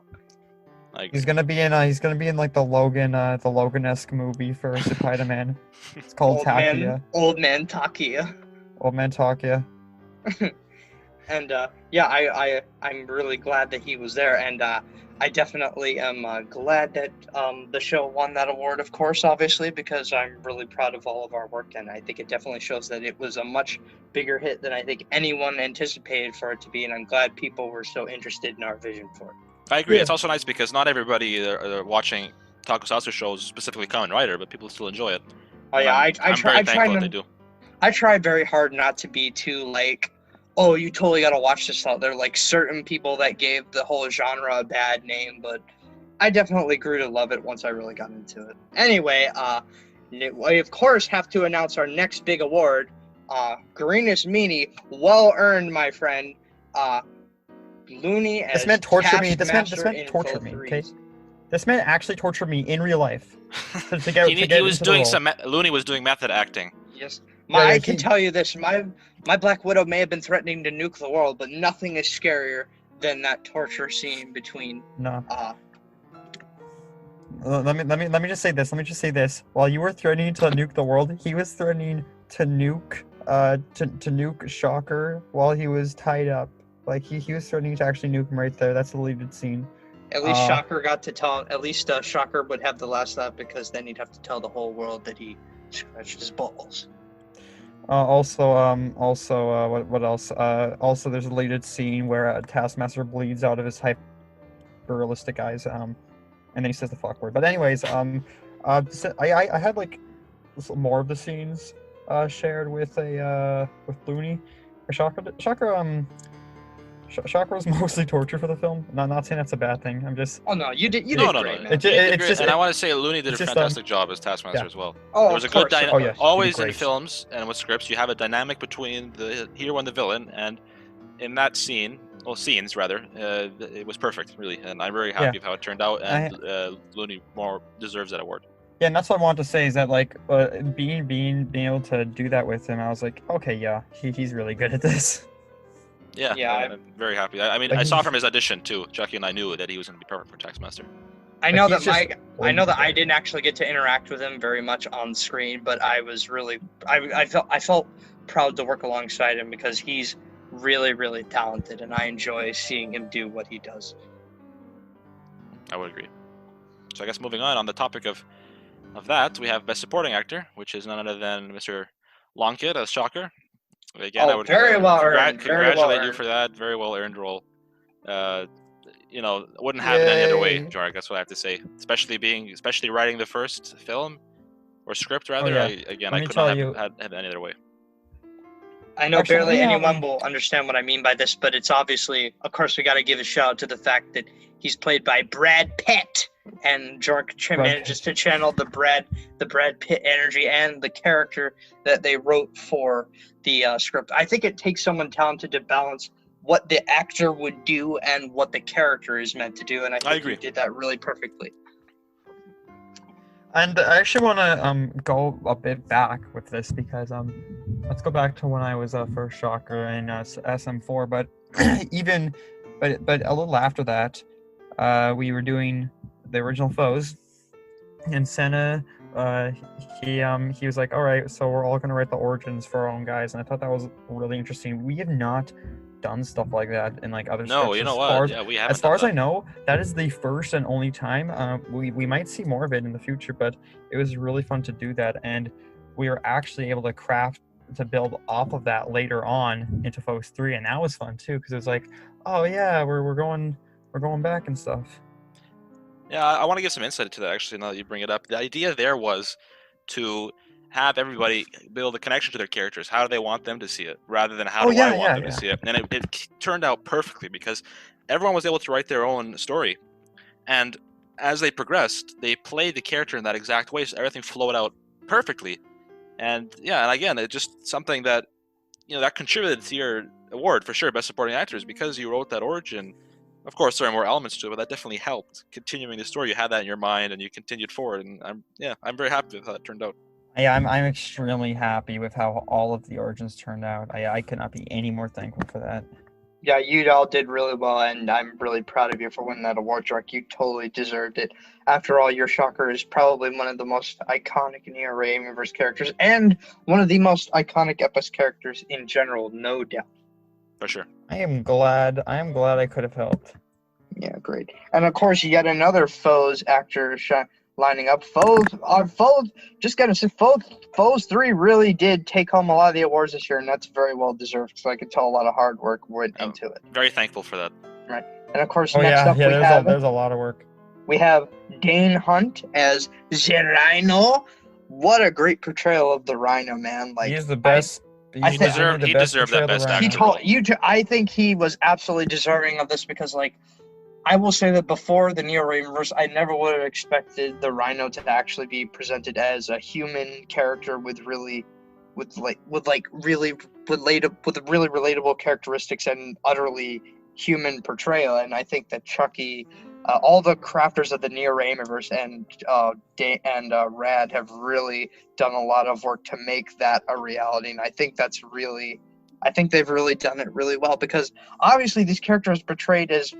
Like, He's gonna be in like the Logan-esque movie for Spider-Man. It's called Takia. Old man Takia. Old Man Takia. And I'm really glad that he was there, and I definitely am glad that the show won that award, of course, obviously, because I'm really proud of all of our work, and I think it definitely shows that it was a much bigger hit than I think anyone anticipated for it to be, and I'm glad people were so interested in our vision for it. I agree. Yeah. It's also nice because not everybody are watching tokusatsu shows, specifically Kamen Rider, but people still enjoy it. Oh yeah, I'm very thankful that they do. I try very hard not to be too like, oh, you totally gotta watch this out there. Like certain people that gave the whole genre a bad name, but I definitely grew to love it once I really got into it. Anyway, we of course have to announce our next big award. Green Meanie, well earned, my friend. Looney as This man tortured me. This man Taskmaster in tortured full me. threes. Okay. This man actually tortured me in real life. He was doing Looney was doing method acting. Yes. Yeah, I yeah, can tell you this, my Black Widow may have been threatening to nuke the world, but nothing is scarier than that torture scene between No. Let me just say this. Let me just say this. While you were threatening to nuke the world, he was threatening to nuke to nuke Shocker while he was tied up. Like he was threatening to actually nuke him right there. That's the deleted scene. at least Shocker got to tell, at least Shocker would have the last laugh because then he'd have to tell the whole world that he scratched his balls. What else? Also, there's a deleted scene where Taskmaster bleeds out of his hyper realistic eyes, and then he says the fuck word. But anyways, I had like more of the scenes Shocker was mostly torture for the film. Not saying that's a bad thing. I'm just Oh no, you did No, great, no. man. It ju- You did it's great, just- and I it- want to say Looney did a it's just, fantastic job as Taskmaster yeah. as well. Oh, There was a of good course, of Oh, yeah. course. always in great. films and with scripts, you have a dynamic between the hero and the villain, and in that scene, well, scenes rather, it was perfect, really, and I'm very happy with how it turned out. And Looney more deserves that award. Yeah, and that's what I wanted to say is that like being able to do that with him, I was like, okay, yeah, he's really good at this. Yeah, Yeah, I'm very happy. I mean, Like, I saw he's- from his audition too. Chucky and I knew that he was going to be perfect for Taskmaster. I know he's that just I know that I way didn't actually get to interact with him very much on screen, but I was really I felt proud to work alongside him because he's really, really talented, and I enjoy seeing him do what he does. I would agree. So I guess moving on the topic of that, we have Best Supporting Actor, which is none other than Mr. Lonkit as Shocker. Again, I would very well earned. Very well congratulate you earned. for that. Very well earned role. Wouldn't have it any other way, Yay. Jarek. That's what I have to say. Especially writing the first film or script rather. yeah. I Let me could tell not you- have had it any other way. I know Actually, barely yeah, anyone will understand what I mean by this, but it's obviously, of course, we got to give a shout out to the fact that he's played by Brad Pitt, and Jork manages to channel the Brad Pitt energy and the character that they wrote for the script. I think it takes someone talented to balance what the actor would do and what the character is meant to do, and I think agree. he did that really perfectly. And I actually want to go a bit back with this because let's go back to when I was first Shocker in SM4, but but a little after that, we were doing the original foes, and Senna he was like, all right, so we're all gonna write the origins for our own guys, and I thought that was really interesting. We have not done stuff like that in like other No, scripts. you know As what? far as- Yeah, we haven't. As far done as that. I know, that is the first and only time. We might see more of it in the future, but it was really fun to do that, and we were actually able to build off of that later on into Foes 3, and that was fun too because it was like, oh yeah, we're going back and stuff. Yeah, I want to give some insight to that actually. Now that you bring it up, the idea there was to have everybody build a connection to their characters. How do they want them to see it, rather than how Oh, do yeah, I want yeah, them yeah. to see it? And it turned out perfectly because everyone was able to write their own story, and as they progressed, they played the character in that exact way, so everything flowed out perfectly. And yeah, and again, it's just something that that contributed to your award for sure, Best Supporting Actors, because you wrote that origin. Of course, there are more elements to it, but that definitely helped continuing the story. You had that in your mind, and you continued forward. And I'm very happy with how it turned out. Yeah, I'm extremely happy with how all of the origins turned out. I could not be any more thankful for that. Yeah, you all did really well, and I'm really proud of you for winning that award, Jork. You totally deserved it. After all, your Shocker is probably one of the most iconic in the Array Universe characters, and one of the most iconic FS characters in general, no doubt. For sure. I am glad I could have helped. Yeah, great. And of course, yet another Foes actor lining up. Foes, just gotta say, Foes 3 really did take home a lot of the awards this year, and that's very well deserved, because I could tell a lot of hard work went into it. Very thankful for that. And of course, Oh next yeah, up yeah. There's a lot of work. we have Dane Hunt as the Rhino. What a great portrayal of the Rhino, man! Like, He's the best. I he's think- deserved he deserved that best actor. I think he was absolutely deserving of this because, like, I will say that before the Neo Universe, I never would have expected the Rhino to actually be presented as a human character with really relatable characteristics and utterly human portrayal. And I think that Chucky, all the crafters of the Neo Universe and Rad have really done a lot of work to make that a reality. And I think they've really done it really well, because obviously these characters portrayed as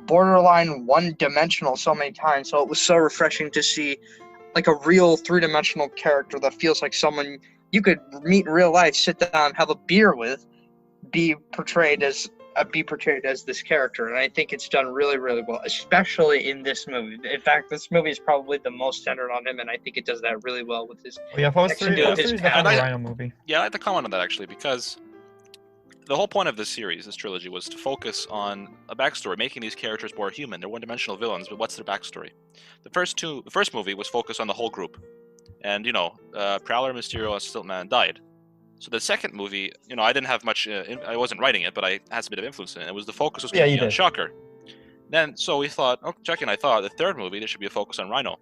borderline one-dimensional so many times, so it was so refreshing to see like a real three-dimensional character that feels like someone you could meet in real life, sit down, have a beer with, be portrayed as this character. And I think it's done really, really well, especially in this movie. In fact, this movie is probably the most centered on him, and I think it does that really well with his Oh, yeah, Foes connection 3 to is his definitely a past. Rhino movie. Yeah, I'd like to comment on that actually, because the whole point of this series, this trilogy, was to focus on a backstory, making these characters more human. They're one-dimensional villains, but what's their backstory? The first movie was focused on the whole group, and Prowler, Mysterio, and Stiltman died. So the second movie, I didn't have much. I wasn't writing it, but I had some bit of influence in it. It was the focus was Yeah, going to you be on did. Shocker. Then, so we thought, Chucky and I thought the third movie there should be a focus on Rhino,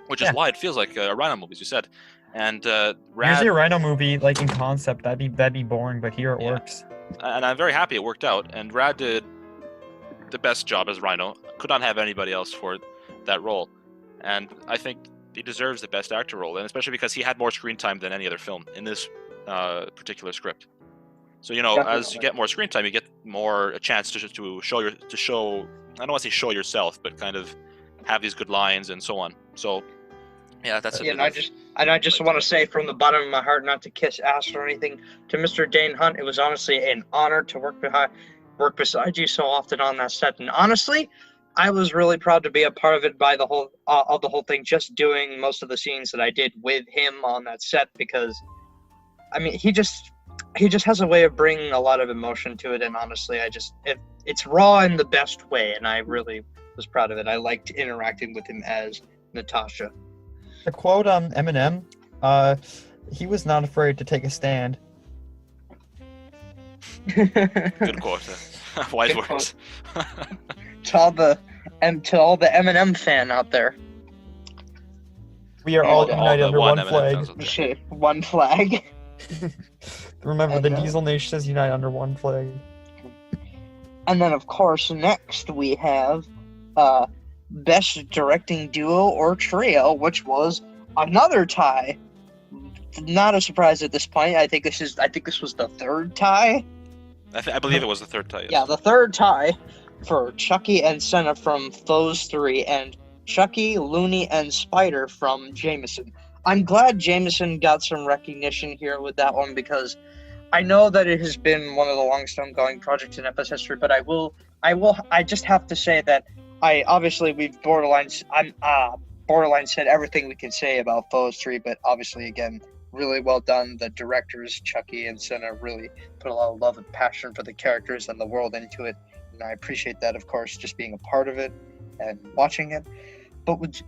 which is Yeah. why it feels like a Rhino movie, as you said. And Usually Rad, a Rhino movie, like in concept, that'd be boring, but here it Yeah. works. and I'm very happy it worked out. And Rad did the best job as Rhino. Could not have anybody else for that role, and I think he deserves the best actor role, and especially because he had more screen time than any other film in this particular script. So as you Definitely. get more screen time, you get more a chance to show I don't want to say show yourself, but kind of have these good lines and so on. So yeah, that's it. Yeah, and I just want to say from the bottom of my heart, not to kiss ass or anything, to Mr. Dane Hunt, it was honestly an honor to work beside you so often on that set. And honestly, I was really proud to be a part of it by the whole thing, just doing most of the scenes that I did with him on that set, because I mean he just has a way of bringing a lot of emotion to it, and honestly, it's raw in the best way, and I really was proud of it. I liked interacting with him as Natasha. To quote Eminem, he was not afraid to take a stand. Good quote. Wise Good words. To all the Eminem fan out there. We are all united under one flag. One flag. Remember, the Diesel Nation is united under one flag. And then, of course, next we have Best Directing Duo or Trio, which was another tie. Not a surprise at this point. I think this was the third tie. I believe it was the third tie. Yes. Yeah, the third tie for Chucky and Senna from Those Three, and Chucky, Looney, and Spider from Jameson. I'm glad Jameson got some recognition here with that one, because I know that it has been one of the longest ongoing projects in FS history, but I just have to say that we've borderline said everything we can say about Those Three, but obviously, again, really well done. The directors, Chucky and Senna, really put a lot of love and passion for the characters and the world into it, and I appreciate that, of course, just being a part of it and watching it. But with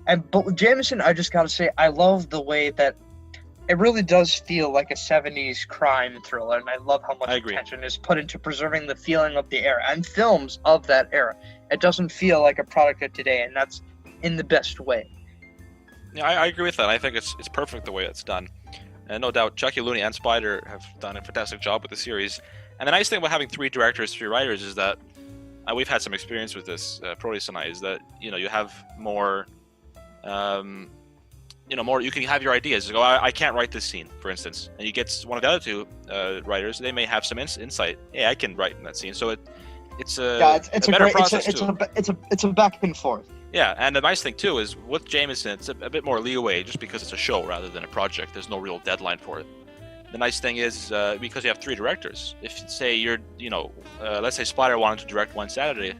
Jameson, I just gotta say, I love the way that it really does feel like a 70s crime thriller, and I love how much attention is put into preserving the feeling of the era and films of that era. It doesn't feel like a product of today, and that's in the best way. Yeah, I agree with that. I think it's perfect the way it's done. And no doubt, Chucky, Looney, and Spider have done a fantastic job with the series. And the nice thing about having 3 directors, 3 writers is that we've had some experience with this, Proteus and I, is that you have more, more. You can have your ideas. You go, I can't write this scene, for instance, and you get one of the other 2 writers. They may have some insight. Yeah, I can write in that scene. So it's a better process too. It's a back and forth. Yeah, and the nice thing too is with Jameson, it's a bit more leeway just because it's a show rather than a project. There's no real deadline for it. The nice thing is because you have 3 directors. If say you're, let's say Spider wanted to direct one Saturday,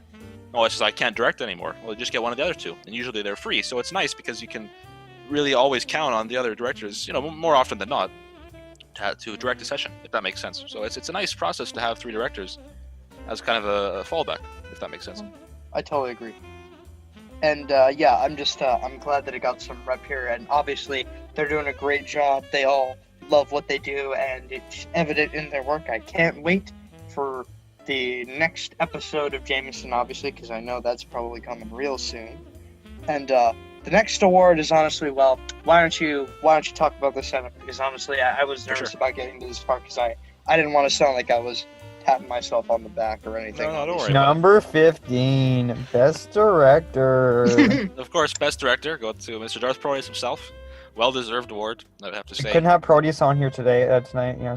it's just I can't direct anymore. Well, just get one of the other 2, and usually they're free. So it's nice because you can really always count on the other directors, more often than not, to direct a session, if that makes sense. So it's a nice process to have 3 directors as kind of a fallback, if that makes sense. I totally agree. And I'm glad that it got some rep here, and obviously they're doing a great job. They all love what they do, and it's evident in their work. I can't wait for the next episode of Jameson, obviously, because I know that's probably coming real soon. And the next award is honestly, why don't you talk about the Senna? Because honestly, I was nervous about getting to this part because I didn't want to sound like I was patting myself on the back or anything. No, don't worry. Number 15, Best Director. Of course, Best Director go to Mr. Darth Proteus himself. Well-deserved award, I'd have to say. Couldn't have Proteus on here tonight.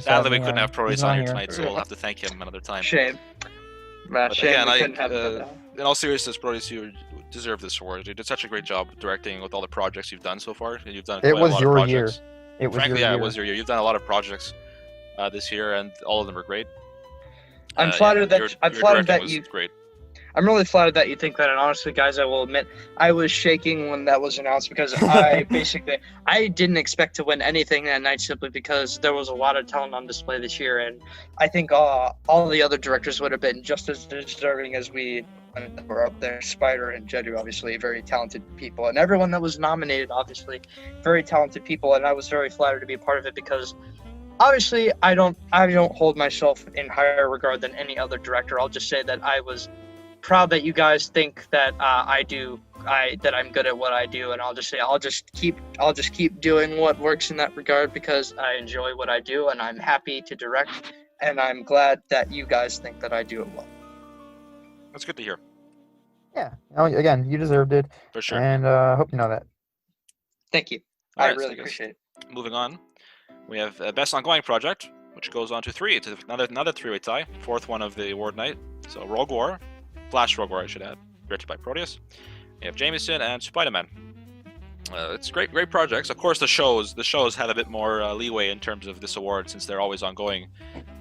Sadly, we couldn't have Proteus on here tonight, so we'll have to thank him another time. Shame. But shame again, in all seriousness, Proteus, you deserve this award. You did such a great job directing with all the projects you've done so far. You've done quite a lot of projects. It was Frankly, your year. it was your year. You've done a lot of projects this year, and all of them are great. I'm flattered that you. Great. I'm really flattered that you think that, and honestly, guys, I will admit I was shaking when that was announced because I didn't expect to win anything that night simply because there was a lot of talent on display this year, and I think all the other directors would have been just as deserving as we were up there. Spider and Jedu, obviously, very talented people, and everyone that was nominated, obviously, very talented people, and I was very flattered to be a part of it because obviously I don't hold myself in higher regard than any other director. I'll just say that I was proud that you guys think that that I'm good at what I do, and I'll just say I'll just keep doing what works in that regard because I enjoy what I do and I'm happy to direct, and I'm glad that you guys think that I do it well. That's good to hear. Yeah. Again, you deserved it, For sure. and hope you know that. Thank you. All I right, so really I guess appreciate it. Moving on, we have Best Ongoing Project, which goes on to 3. It's another three-way tie, fourth one of the award night. So Rogue War, Flash Rogue War, I should add, directed by Proteus. You have Jameson and Spider-Man. It's great projects. Of course, the shows have a bit more leeway in terms of this award since they're always ongoing.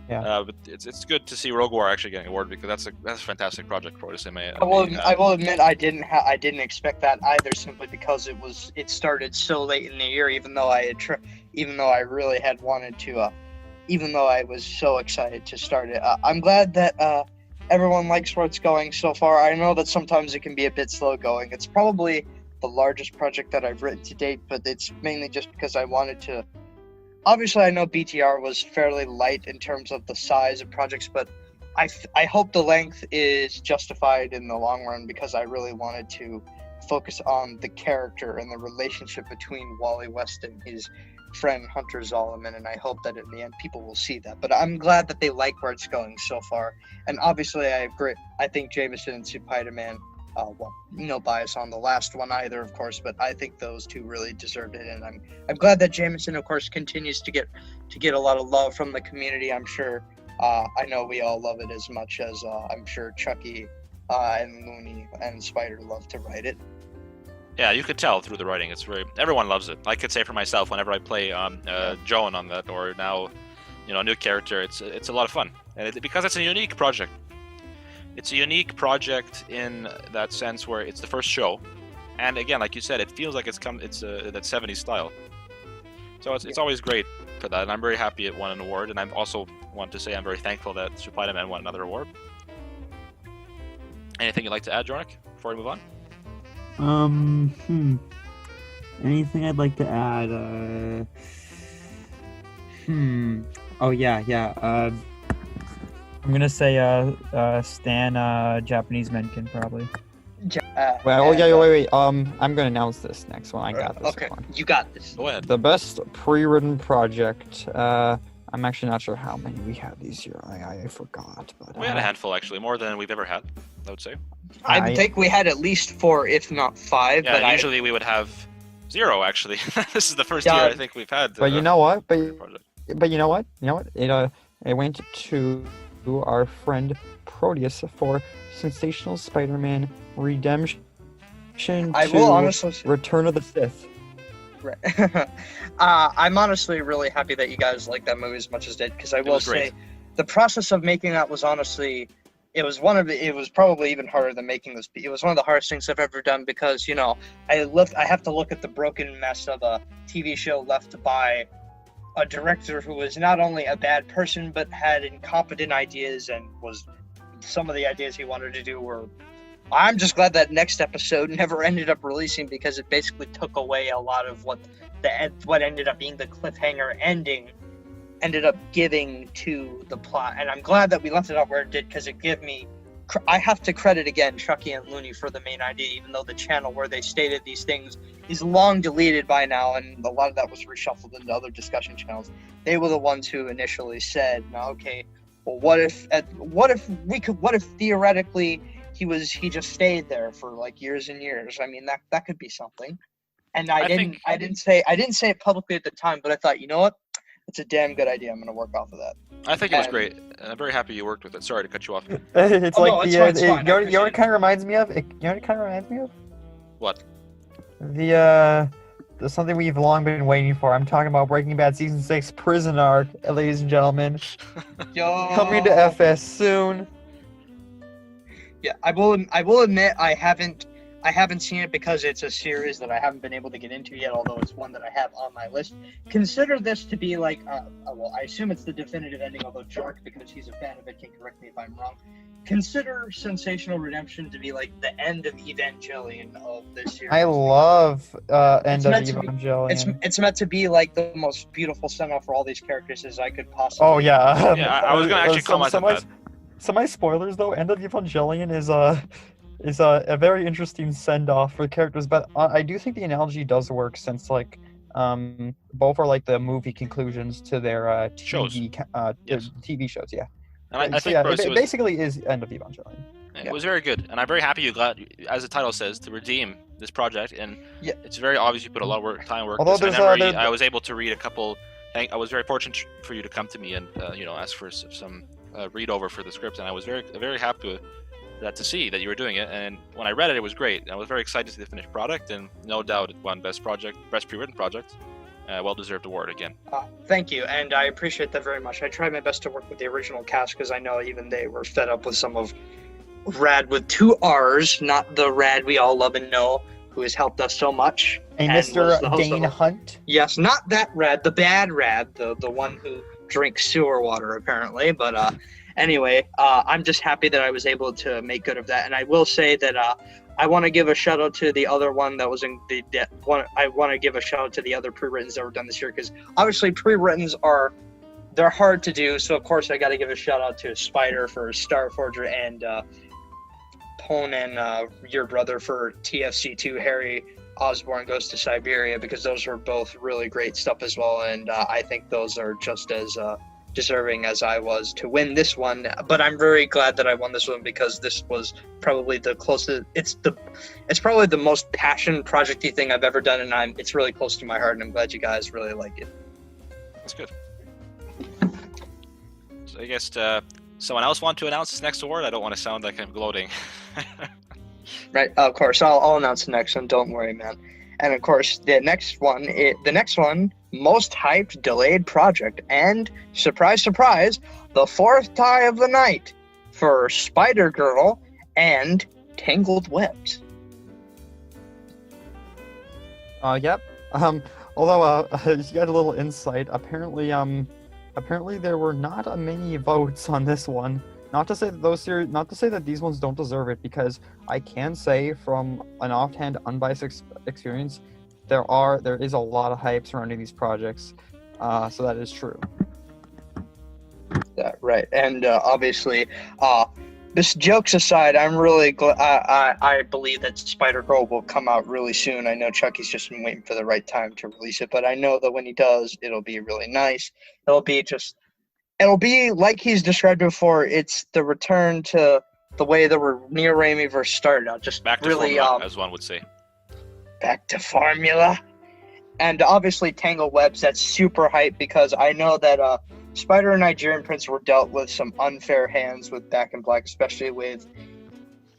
Yeah. But it's good to see Rogue War actually getting awarded because that's a fantastic project for us. I will admit I didn't expect that either, simply because it started so late in the year. Even though I was so excited to start it. I'm glad that everyone likes where it's going so far. I know that sometimes it can be a bit slow going. It's probably the largest project that I've written to date, but it's mainly just because I wanted to. Obviously, I know BTR was fairly light in terms of the size of projects, but I hope the length is justified in the long run because I really wanted to focus on the character and the relationship between Wally West and his friend Hunter Zolomon, and I hope that in the end people will see that. But I'm glad that they like where it's going so far, and obviously I think Jameson and Spider-Man. No bias on the last one either, of course, but I think those two really deserved it, and I'm glad that Jameson, of course, continues to get a lot of love from the community. I'm sure, I know we all love it as much as I'm sure Chucky and Looney and Spider love to write it. Yeah, you could tell through the writing. Everyone loves it. I could say for myself, whenever I play Joan on that, or now, a new character, it's a lot of fun, and because it's a unique project. It's a unique project in that sense where it's the first show, and again, like you said, it feels like it's that 70s style. So it's always great for that, and I'm very happy it won an award, and I also want to say I'm very thankful that Spider-Man won another award. Anything you'd like to add, Jornik, before we move on? Anything I'd like to add? Oh yeah. I'm gonna say Stan Japanese Menken probably. Wait. I'm gonna announce this next one. I got this okay. one. You got this. Go ahead. The best pre-written project. I'm actually not sure how many we had these year. I forgot. But we had a handful actually, more than we've ever had, I would say. I think we had at least 4, if not 5. Yeah, but usually we would have 0 actually. This is the first year I think we've had. But you know what? Project. But you know what? It went to our friend Proteus for Sensational Spider-Man Redemption. I will honestly Return of the Sith. Right. I'm honestly really happy that you guys like that movie as much as did, because I will say the process of making that was honestly, it was probably even harder than making this. It was one of the hardest things I've ever done because, I have to look at the broken mess of a TV show left by a director who was not only a bad person, but had incompetent ideas, and some of the ideas he wanted to do were. I'm just glad that next episode never ended up releasing, because it basically took away a lot of what ended up being the cliffhanger ending ended up giving to the plot. And I'm glad that we left it up where it did, because it gave me. I have to credit again Chucky and Looney for the main idea, even though the channel where they stated these things is long deleted by now, and a lot of that was reshuffled into other discussion channels. They were the ones who initially said, "No, okay, well, what if theoretically he just stayed there for like years and years? I mean, that could be something." And I didn't say it publicly at the time, but I thought, you know what? It's a damn good idea. I'm going to work off of that. I think it was great. I'm very happy you worked with it. Sorry to cut you off. It's you know what it kind of reminds me of? What? The something we've long been waiting for. I'm talking about Breaking Bad Season 6 Prison Arc, ladies and gentlemen. Coming to FS soon. Yeah, I will admit I haven't I haven't seen it because it's a series that I haven't been able to get into yet, although it's one that I have on my list. Consider this to be like, well, I assume it's the definitive ending, although Jark, because he's a fan of it, can correct me if I'm wrong. Consider Sensational Redemption to be like the end of Evangelion of this series. I love End of meant to be- Evangelion. It's meant to be like the most beautiful send-off for all these characters as I could possibly. Oh yeah. Yeah, I was gonna actually comment on that. Some of my spoilers though. End of Evangelion is a very interesting send off for characters, but I do think the analogy does work since like both are like the movie conclusions to their Shows. Yes. TV shows. Yeah. And I So think yeah, Bruce, it basically is End of Evangelion. it was very good, and I'm very happy you got, as the title says, to redeem this project. And Yeah. it's very obvious you put a lot of work, time, work. Although this. there's, I was able to read a couple. I was very fortunate for you to come to me and ask for some read over for the script, and I was very happy to see that you were doing it. And when I read it, it was great. I was very excited to see the finished product, and no doubt it won best pre-written project. Well-deserved award again. Thank you, and I appreciate that very much. I tried my best to work with the original cast because I know even they were fed up with some of Rad with 2 R's, not the Rad we all love and know, who has helped us so much. And was Mr. the host Dane of- Hunt. Yes, not that Rad, the bad Rad, the one who drinks sewer water apparently. But anyway, I'm just happy that I was able to make good of that, and I will say that I want to give a shout out to the other one that was in the one. I want to give a shout out to the other pre-writtens that were done this year, because obviously pre-writtens they're hard to do. So of course I got to give a shout out to Spider for Starforger and Ponan, your brother, for TFC2 Harry Osborne Goes to Siberia, because those were both really great stuff as well, and I think those are just as deserving as I was to win this one. But I'm very glad that I won this one, because this was probably the closest. It's probably the most passion projecty thing I've ever done, and it's really close to my heart, and I'm glad you guys really like it. That's good. So I guess someone else want to announce this next award? I don't want to sound like I'm gloating. Right, of course, I'll announce the next one. Don't worry, man. And of course, the next one, most hyped delayed project, and surprise, surprise, the 4th tie of the night for Spider-Girl and Tangled Webs. Yep. Although you got a little insight. Apparently there were not many votes on this one. Not to say that these ones don't deserve it, because I can say from an offhand, unbiased experience, there is a lot of hype surrounding these projects. So that is true. Yeah, right. And obviously, this jokes aside, I'm really glad. I believe that Spider-Girl will come out really soon. I know Chucky's just been waiting for the right time to release it, but I know that when he does, it'll be really nice. It'll be like he's described before. It's the return to the way the Neo Raimiverse started out. Just Back to really, formula, as one would say. back to formula. And obviously Tangled Webs, that's super hype, because I know that Spider and Nigerian Prince were dealt with some unfair hands with Back in Black, especially with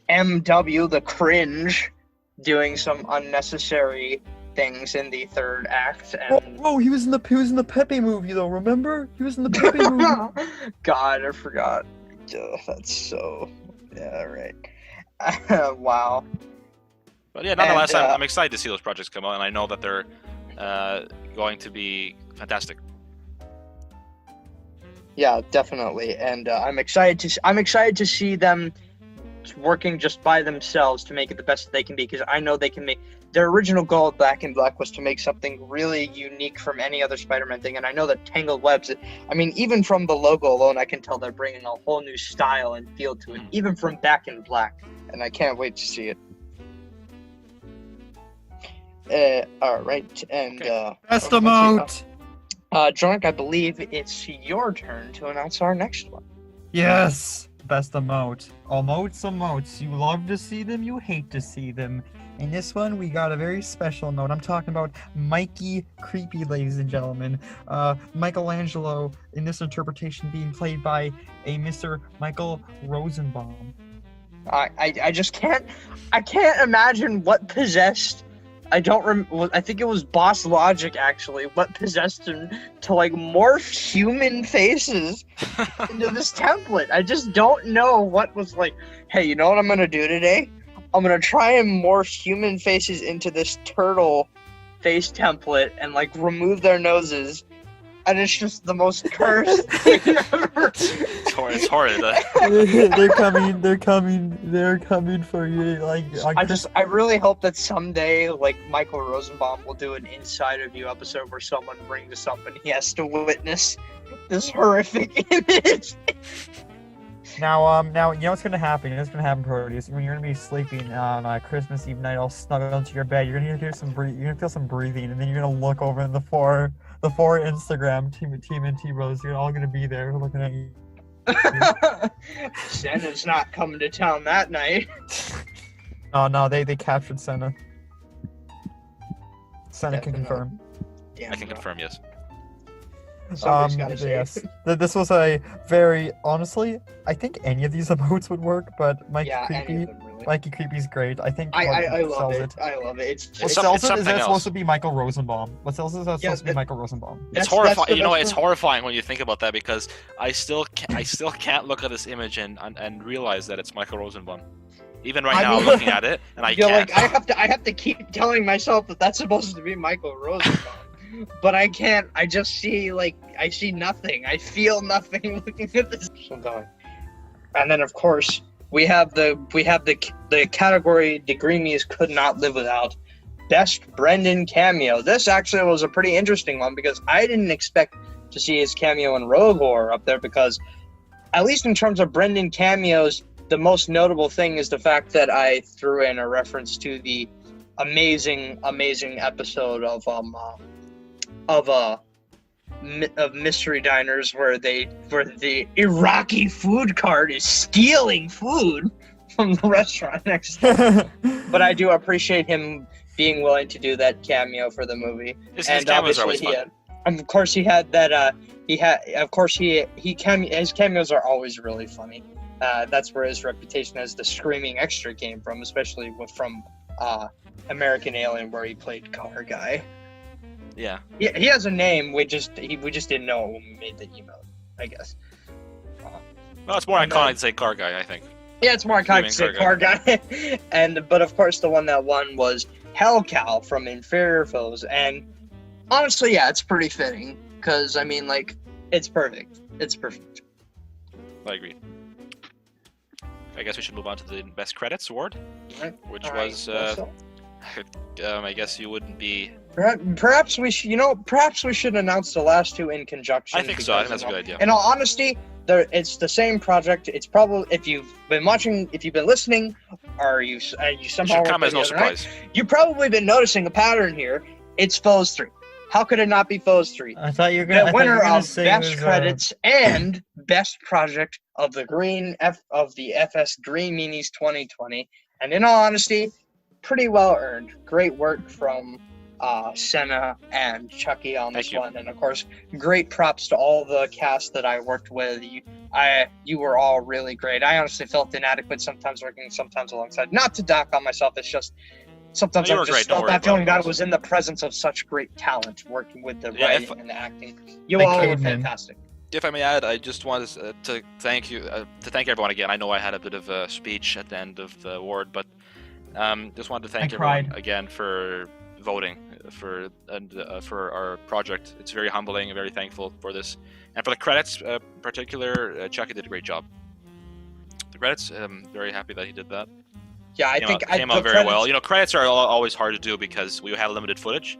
MW, the cringe, doing some unnecessary things in the 3rd act. And Oh, he was in the Pepe movie though. Remember? He was in the Pepe movie. God, I forgot. Ugh, that's so... Yeah, right. Wow. But yeah, nonetheless, And, I'm excited to see those projects come out, and I know that they're going to be fantastic. Yeah, definitely. And I'm excited to see them working just by themselves to make it the best that they can be, because I know they can make. Their original goal of Back in Black was to make something really unique from any other Spider-Man thing, and I know that Tangled Webs, I mean, even from the logo alone, I can tell they're bringing a whole new style and feel to it, even from Back in Black, and I can't wait to see it. All right, and Best let's see, emote. Drunk, I believe it's your turn to announce our next one. Yes. Best emote. Emotes. You love to see them, you hate to see them. In this one, we got a very special note. I'm talking about Mikey Creepy, ladies and gentlemen. Michelangelo, in this interpretation, being played by a Mr. Michael Rosenbaum. I just can't. I can't imagine what possessed. I think it was Boss Logic actually. What possessed him to like morph human faces into this template? I just don't know what was like. Hey, you know what I'm gonna do today? I'm gonna try and morph human faces into this turtle face template and like remove their noses, and it's just the most cursed thing ever. It's horrid. They're coming for you. Like I really hope that someday, like, Michael Rosenbaum will do an Inside of You episode where someone brings us up and he has to witness this horrific image. Now, you know what's gonna happen? You know what's gonna happen, Proteus? When you're gonna be sleeping on Christmas Eve night, all snuggled into your bed, you're gonna you're gonna feel some breathing, and then you're gonna look over in the four Instagram team and T-Rose. You're all gonna be there looking at you. Senna's not coming to town that night. Oh no, they captured Senna. Senna can Definitely. confirm. Damn, I can bro. confirm, yes. Somebody's gotta say yes. it. This was a very honestly. I think any of these emotes would work, but Mikey Yeah, any Creepy, of them really. Mikey Creepy's great. I think I what love sells it. I love it. It's Well, What some- sells it's it is something that it's else. supposed to be Michael Rosenbaum. What sells it is that it's Yeah, supposed to be that- Michael Rosenbaum. It's That's horrifying. the You know, best it's part. horrifying when you think about that because I still can't look at this image and realize that it's Michael Rosenbaum. Even right I now, I'm mean- looking at it and I You're can't. like, I have to keep telling myself that that's supposed to be Michael Rosenbaum, but I can't. I just see I see nothing. I feel nothing looking at this. So going, and then of course we have the category the Green Meanies could not live without. Best Brendan cameo. This actually was a pretty interesting one because I didn't expect to see his cameo in Rogue War up there because, at least in terms of Brendan cameos, the most notable thing is the fact that I threw in a reference to the amazing episode of Mystery Diners where the Iraqi food cart is stealing food from the restaurant next door. But I do appreciate him being willing to do that cameo for the movie. His And cameos are always obviously fun. of course he had that his cameos are always really funny. That's where his reputation as the screaming extra came from, especially from American Alien where he played Car Guy. Yeah. He has a name, we just didn't know it when we made the emote, I guess. Well, it's more And, iconic to say car guy, I think. Yeah, it's more iconic to say Car Guy. But of course the one that won was Hell Cow from Inferior Foes, and honestly, yeah, it's pretty fitting, because, I mean, like, it's perfect. It's perfect. I agree. I guess we should move on to the Best Credits Award, Right. which Alright, was, so I guess you wouldn't be... perhaps we should announce the last two in conjunction. I think so. I think that's a good idea. In all honesty, it's the same project. It's probably, if you've been watching, if you've been listening, or you somehow It should come worked as no the other night, surprise. you've probably been noticing a pattern here. It's Foes 3. How could it not be Foes 3? I thought you were gonna. The winner of say it Best was, Credits and Best Project of the FS Green Meanies 2020. And in all honesty, pretty well earned. Great work from Senna and Chucky on this Thank you. one, and of course, great props to all the cast that I worked with. You were all really great. I honestly felt inadequate sometimes working, sometimes alongside. Not to dock on myself, it's just sometimes No, you I were just great. Don't felt worry that about feeling it. that I was in the presence of such great talent, working with the Yeah, writing and the acting. You Like all were cavemen. fantastic. If I may add, I just wanted to thank you, to thank everyone again. I know I had a bit of a speech at the end of the award, but just wanted to thank everyone cried. again for voting for our project. It's very humbling and very thankful for this. And for the credits, in particular, Chucky did a great job. The credits, very happy that he did that. Yeah, I Came think out, came out very well. You know, credits are always hard to do because we have limited footage.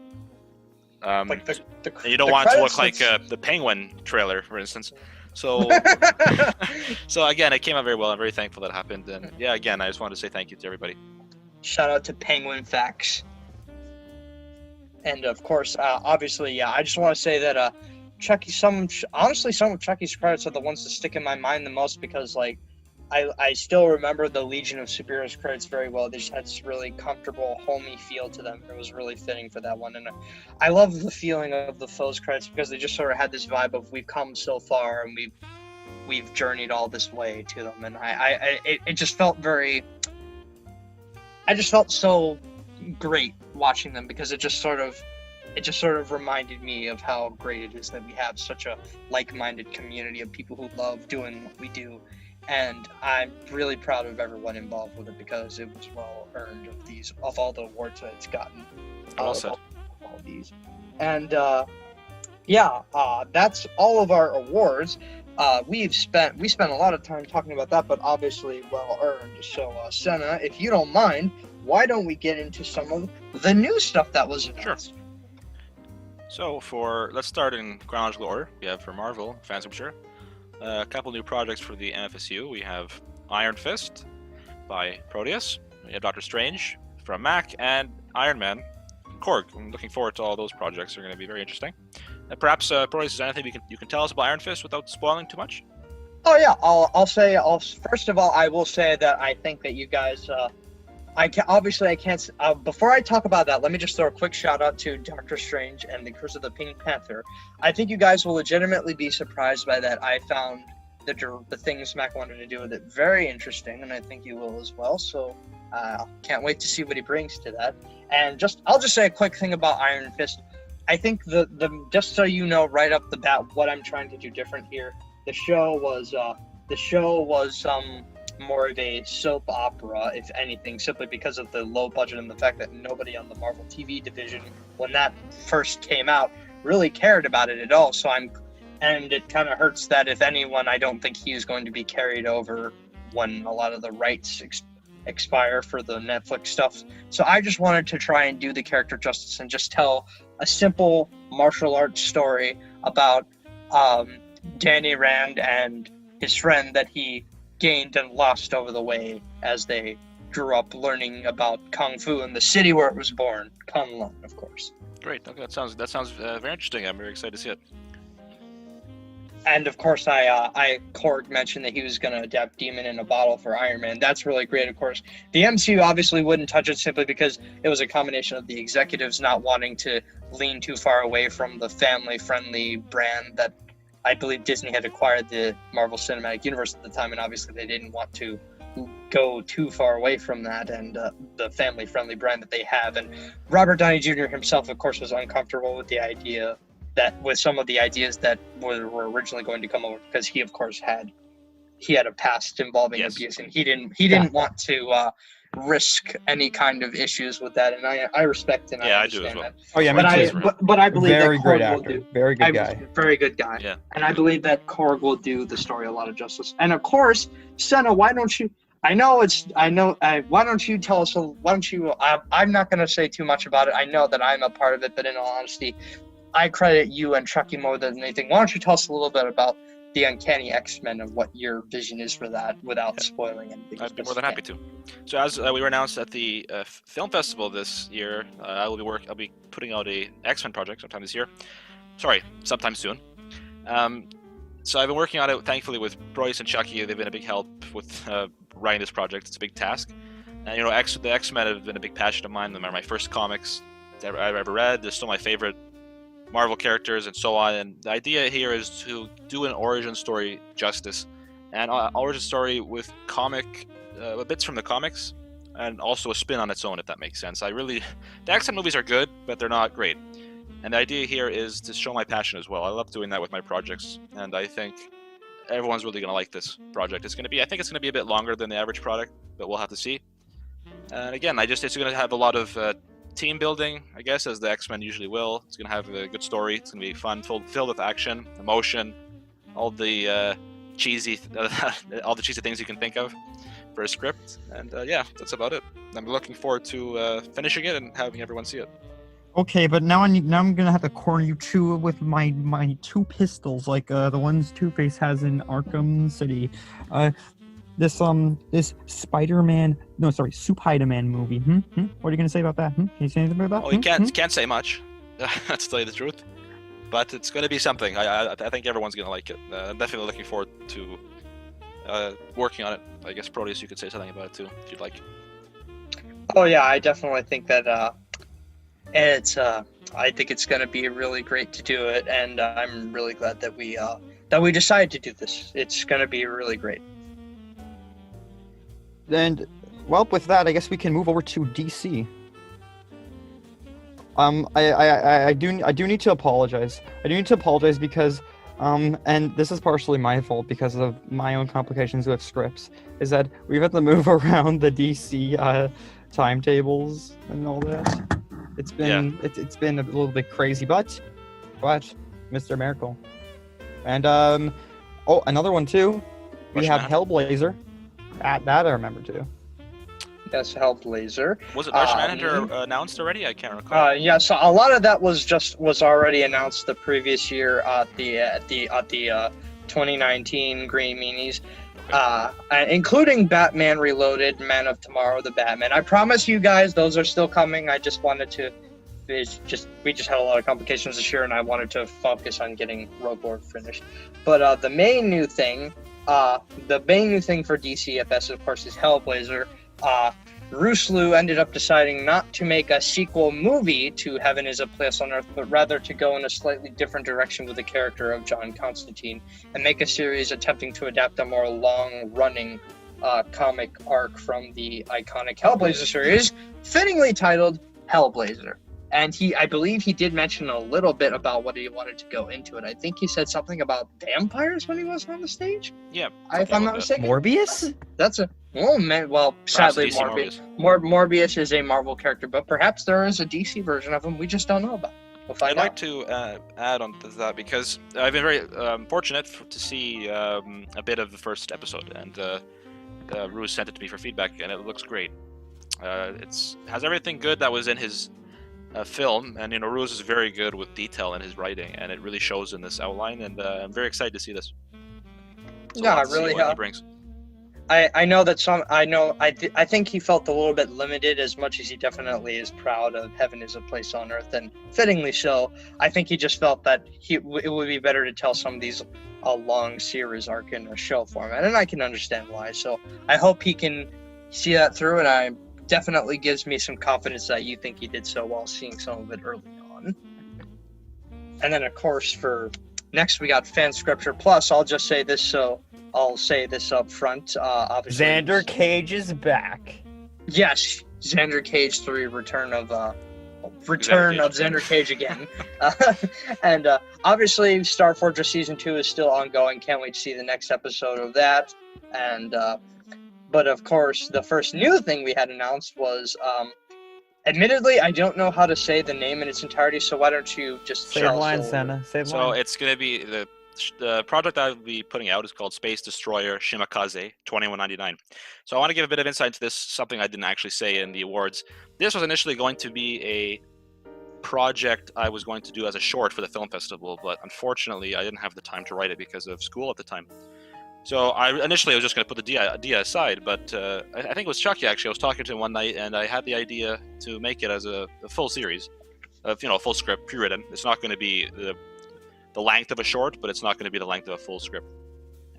Like And you don't want it to look like the Penguin trailer, for instance. So, so again, it came out very well. I'm very thankful that happened. And yeah, again, I just wanted to say thank you to everybody. Shout out to Penguin Facts. And of course, obviously, yeah, I just want to say that Chucky, some of Chucky's credits are the ones that stick in my mind the most because, like, I still remember the Legion of Superheroes credits very well. They just had this really comfortable, homey feel to them. It was really fitting for that one. And I love the feeling of the Foes credits because they just sort of had this vibe of we've come so far and we've journeyed all this way to them. And it just felt very... I just felt so great watching them because it just sort of reminded me of how great it is that we have such a like-minded community of people who love doing what we do and I'm really proud of everyone involved with it because it was well earned of all the awards that it's gotten. Well said. All these, and that's all of our awards. We spent a lot of time talking about that, but obviously well earned. So, Senna, if you don't mind, why don't we get into some of the new stuff that was announced? So let's start in chronological order. We have for Marvel fans, I'm sure, a couple new projects for the MFSU. We have Iron Fist by Proteus. We have Doctor Strange from Mac and Iron Man, Korg. I'm looking forward to all those projects. They're going to be very interesting. Perhaps, Proteus, is there anything you can tell us about Iron Fist without spoiling too much? Oh yeah, first of all, I will say that I think that you guys, before I talk about that, let me just throw a quick shout out to Doctor Strange and the Curse of the Pink Panther. I think you guys will legitimately be surprised by that. I found the things Mac wanted to do with it very interesting, and I think you will as well. So, can't wait to see what he brings to that. And I'll just say a quick thing about Iron Fist. I think the just so you know right up the bat what I'm trying to do different here. The show was more of a soap opera, if anything, simply because of the low budget and the fact that nobody on the Marvel TV division, when that first came out, really cared about it at all. And it kind of hurts that if anyone, I don't think he's going to be carried over when a lot of the rights expire for the Netflix stuff. So I just wanted to try and do the character justice and just tell a simple martial arts story about Danny Rand and his friend that he gained and lost over the way as they grew up learning about Kung Fu in the city where it was born, Kunlun, of course. Great. Okay, that sounds very interesting. I'm very excited to see it. And of course, Korg mentioned that he was going to adapt Demon in a Bottle for Iron Man. That's really great, of course. The MCU obviously wouldn't touch it simply because it was a combination of the executives not wanting to lean too far away from the family-friendly brand that I believe Disney had acquired the Marvel Cinematic Universe at the time, and obviously they didn't want to go too far away from that and the family-friendly brand that they have. And Robert Downey Jr. himself, of course, was uncomfortable with with some of the ideas that were originally going to come over because he, of course, had a past involving abuse, and he didn't want to risk any kind of issues with that, and I respect and I understand do as well. that. Oh yeah, But I believe very that great Korg will actor, do. very good guy. Very good guy. Yeah. And I believe that Korg will do the story a lot of justice. And of course, Senna, why don't you? Why don't you tell us? I'm not going to say too much about it. I know that I'm a part of it, but in all honesty, I credit you and Chucky more than anything. Why don't you tell us a little bit about the Uncanny X-Men and what your vision is for that without spoiling anything? I'd be more than happy to. So as we were announced at the film festival this year, I'll be putting out a X-Men project sometime this year. Sorry, sometime soon. So I've been working on it, thankfully, with Bryce and Chucky. They've been a big help with writing this project. It's a big task. And the X-Men have been a big passion of mine. They're my first comics I've ever read. They're still my favorite Marvel characters and so on, and the idea here is to do an origin story justice, and origin story with bits from the comics, and also a spin on its own, if that makes sense. The X-Men movies are good, but they're not great, and the idea here is to show my passion as well. I love doing that with my projects, and I think everyone's really going to like this project. I think it's going to be a bit longer than the average product, but we'll have to see. And again, it's going to have a lot of team building, I guess, as the X-Men usually will. It's going to have a good story. It's going to be fun, filled with action, emotion, all the cheesy things you can think of for a script. And that's about it. I'm looking forward to finishing it and having everyone see it. Okay, but now I'm gonna have to corner you two with my two pistols, like the ones Two-Face has in Arkham City. This Spider-Man, Spider-Man movie. What are you gonna say about that? Can you say anything about that? Oh, you can't say much. To tell you the truth, but it's gonna be something. I think everyone's gonna like it. I'm definitely looking forward to working on it. I guess Proteus, you could say something about it too, if you'd like. Oh yeah, I definitely think that I think it's gonna be really great to do it, and I'm really glad that we decided to do this. It's gonna be really great. And, well, with that, I guess we can move over to DC. I do need to apologize. I do need to apologize because And this is partially my fault because of my own complications with scripts, is that we've had to move around the DC timetables and all that. It's been been a little bit crazy, but Mr. Miracle. And another one too. We Martian have Manhunter? Hellblazer. That I remember too. Yes, Hellblazer. Was it Martian Manhunter announced already? I can't recall. Yeah, so a lot of that was already announced the previous year at the 2019 Green Meanies, including Batman Reloaded, Man of Tomorrow, the Batman. I promise you guys, those are still coming. I just wanted to. We just had a lot of complications this year, and I wanted to focus on getting Rogue Lord finished. But the main new thing for DCFS, of course, is Hellblazer. Ruslu ended up deciding not to make a sequel movie to Heaven is a Place on Earth, but rather to go in a slightly different direction with the character of John Constantine and make a series attempting to adapt a more long-running comic arc from the iconic Hellblazer series, fittingly titled Hellblazer. And I believe he did mention a little bit about what he wanted to go into it. I think he said something about vampires when he was on the stage. Yeah. If I'm not mistaken. Morbius? Sadly, DC Morbius is a Marvel character, but perhaps there is a DC version of him we just don't know about. We'll find I'd out. like to add on to that because I've been very fortunate to see a bit of the first episode, and Ruse sent it to me for feedback, and it looks great. It has everything good that was in his film, and Ruse is very good with detail in his writing, and it really shows in this outline, and I'm very excited to see this. So Yeah, let's see really. what he brings. I think he felt a little bit limited, as much as he definitely is proud of Heaven is a Place on Earth, and fittingly so. I think he just felt that it would be better to tell some of these a long series arc in a show format, and I can understand why. So I hope he can see that through, and I definitely gives me some confidence that you think he did so well, seeing some of it early on. And then, of course, for next we got Fan Scripture Plus. I'll just say this, so I'll say this up front. Obviously, Xander Cage is back. Yes, Xander Cage 3, Return of Xander Cage again. And obviously, Star Fortress Season 2 is still ongoing. Can't wait to see the next episode of that. And but of course, the first new thing we had announced was, admittedly, I don't know how to say the name in its entirety, so why don't you just Save tell us line, a little Senna. bit. Save So line. it's going to be the project I'll be putting out is called Space Destroyer Shimakaze 2199. So I want to give a bit of insight into this, something I didn't actually say in the awards. This was initially going to be a project I was going to do as a short for the film festival, but unfortunately I didn't have the time to write it because of school at the time. So I was just going to put the idea aside, but I think it was Chucky actually. I was talking to him one night, and I had the idea to make it as a full series of full script, pre-written. It's not going to be the length of a short, but it's not going to be the length of a full script.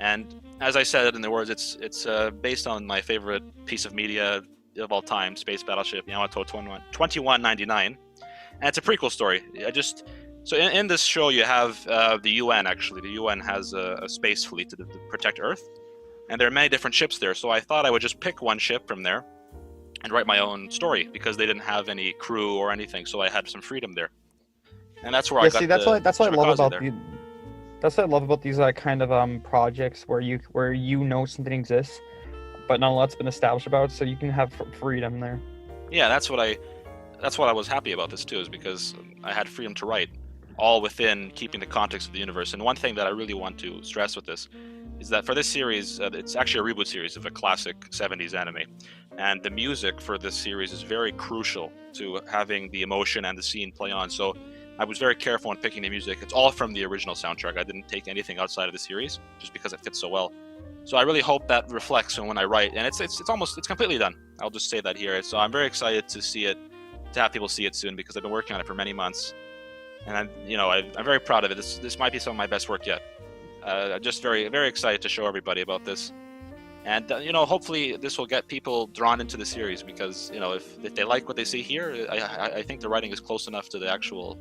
And as I said in the words, it's based on my favorite piece of media of all time, Space Battleship Yamato 2199, and it's a prequel story. So in this show, you have the UN, actually. The UN has a space fleet to protect Earth. And there are many different ships there. So I thought I would just pick one ship from there and write my own story because they didn't have any crew or anything. So I had some freedom there. And that's where I got that's what I love about there. that's what I love about these kind of projects where you know something exists, but not a lot's been established about, so you can have freedom there. Yeah, that's what I was happy about this too, is because I had freedom to write, all within keeping the context of the universe. And one thing that I really want to stress with this is that for this series, it's actually a reboot series of a classic 70s anime. And the music for this series is very crucial to having the emotion and the scene play on. So I was very careful in picking the music. It's all from the original soundtrack. I didn't take anything outside of the series just because it fits so well. So I really hope that reflects when I write. And it's completely done. I'll just say that here. So I'm very excited to see it, to have people see it soon, because I've been working on it for many months. And I'm very proud of it. This might be some of my best work yet. Just very, very excited to show everybody about this. And hopefully this will get people drawn into the series, because if they like what they see here, I think the writing is close enough to the actual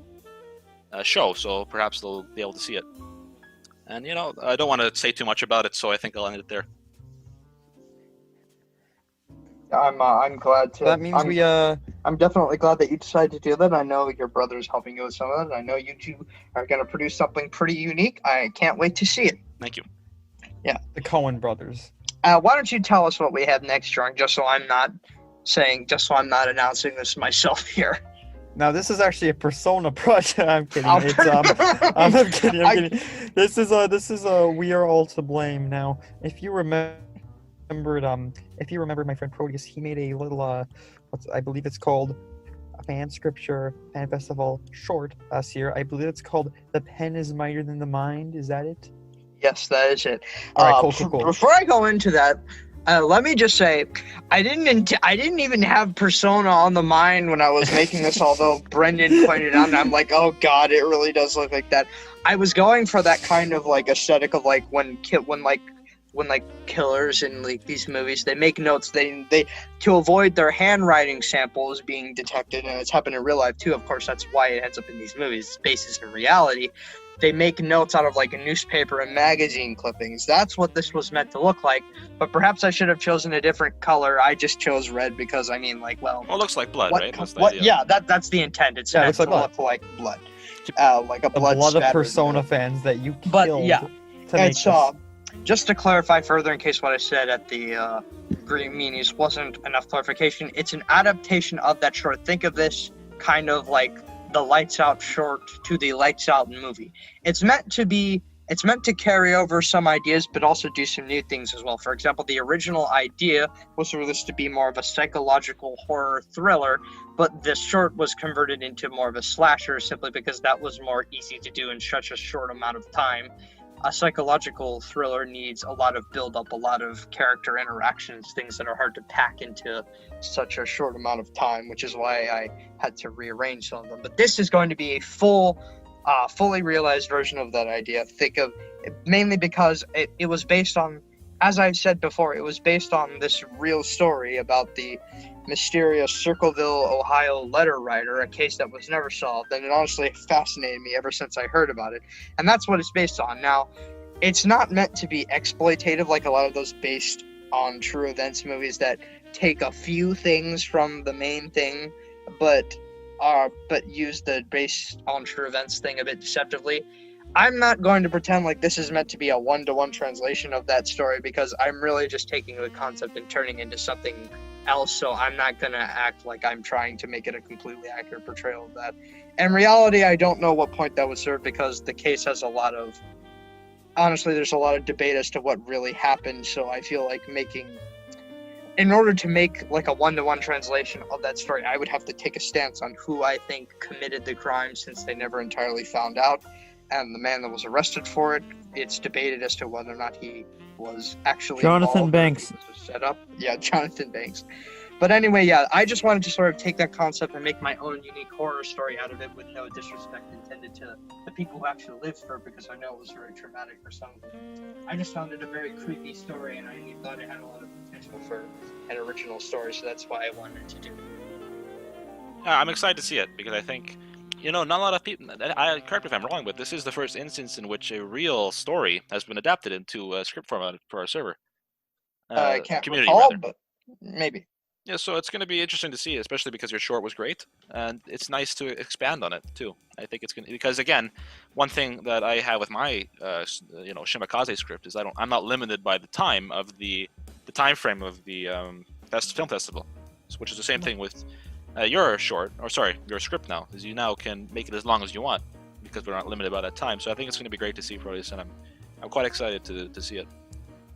show, so perhaps they'll be able to see it. And I don't want to say too much about it, so I think I'll end it there. I'm glad to. That means I'm definitely glad that you decided to do that. I know your brother's helping you with some of that. I know you two are going to produce something pretty unique. I can't wait to see it. Thank you. the Coen brothers. Why don't you tell us what we have next, Jordan, just so I'm not announcing this myself here. Now this is actually a Persona project. I'm kidding. Oh, It's I'm kidding. I'm kidding. This is We Are All to Blame. Now, if you remembered my friend Proteus, he made a little I believe it's called a fan festival short last year. I believe it's called The Pen is Mightier Than the Mind. Is that it? Yes, that is it. All right, cool. Before I go into that, let me just say, I didn't even have Persona on the mind when I was making this. Although Brendan pointed out, and I'm like, oh god, it really does look like that. I was going for that kind of like aesthetic of like when killers in like these movies, they make notes. They to avoid their handwriting samples being detected, and it's happened in real life too. Of course, that's why it ends up in these movies. It's basis in reality. They make notes out of like a newspaper and magazine clippings. That's what this was meant to look like. But perhaps I should have chosen a different color. I just chose red because I mean, like, well, Well, it looks like blood, what, right? That's the what? idea. Yeah, that's the intent. It's meant to look like blood, like a The blood. blood of spattered Persona milk. fans that you But killed yeah, to make it's this. just to clarify further, in case what I said at the Green Meanies wasn't enough clarification. It's an adaptation of that short. Think of this kind of like the Lights Out short to the Lights Out movie. It's meant to carry over some ideas, but also do some new things as well. For example, the original idea was for this to be more of a psychological horror thriller, but this short was converted into more of a slasher simply because that was more easy to do in such a short amount of time. A psychological thriller needs a lot of build-up, a lot of character interactions, things that are hard to pack into such a short amount of time, which is why I had to rearrange some of them. But this is going to be a fully realized version of that idea. Think of mainly because it was based on, as I said before, it was based on this real story about the mysterious Circleville, Ohio letter writer, a case that was never solved, and it honestly fascinated me ever since I heard about it. And that's what it's based on. Now, it's not meant to be exploitative like a lot of those based on true events movies that take a few things from the main thing, but use the based on true events thing a bit deceptively. I'm not going to pretend like this is meant to be a one-to-one translation of that story, because I'm really just taking the concept and turning it into something else, so I'm not going to act like I'm trying to make it a completely accurate portrayal of that. In reality, I don't know what point that would serve, because the case has honestly, there's a lot of debate as to what really happened, so I feel like in order to make like a one-to-one translation of that story, I would have to take a stance on who I think committed the crime, since they never entirely found out. And the man that was arrested for it, it's debated as to whether or not he was actually Jonathan involved, Banks. or if it was set up. Yeah, Jonathan Banks. But anyway, yeah, I just wanted to sort of take that concept and make my own unique horror story out of it, with no disrespect intended to the people who actually lived through it, because I know it was very traumatic for some of them. I just found it a very creepy story, and I thought it had a lot of potential for an original story, so that's why I wanted to do it. I'm excited to see it, because I think, not a lot of people. Correct me if I'm wrong, but this is the first instance in which a real story has been adapted into a script format for our server. I can't community, recall, rather. but maybe. Yeah, so it's going to be interesting to see, especially because your short was great, and it's nice to expand on it too. I think it's going to, because again, one thing that I have with my Shimakaze script is I'm not limited by the time of the time frame of the film festival, which is the same thing with your script now, is you now can make it as long as you want, because we're not limited by that time. So I think it's going to be great to see Proteus, and I'm quite excited to see it.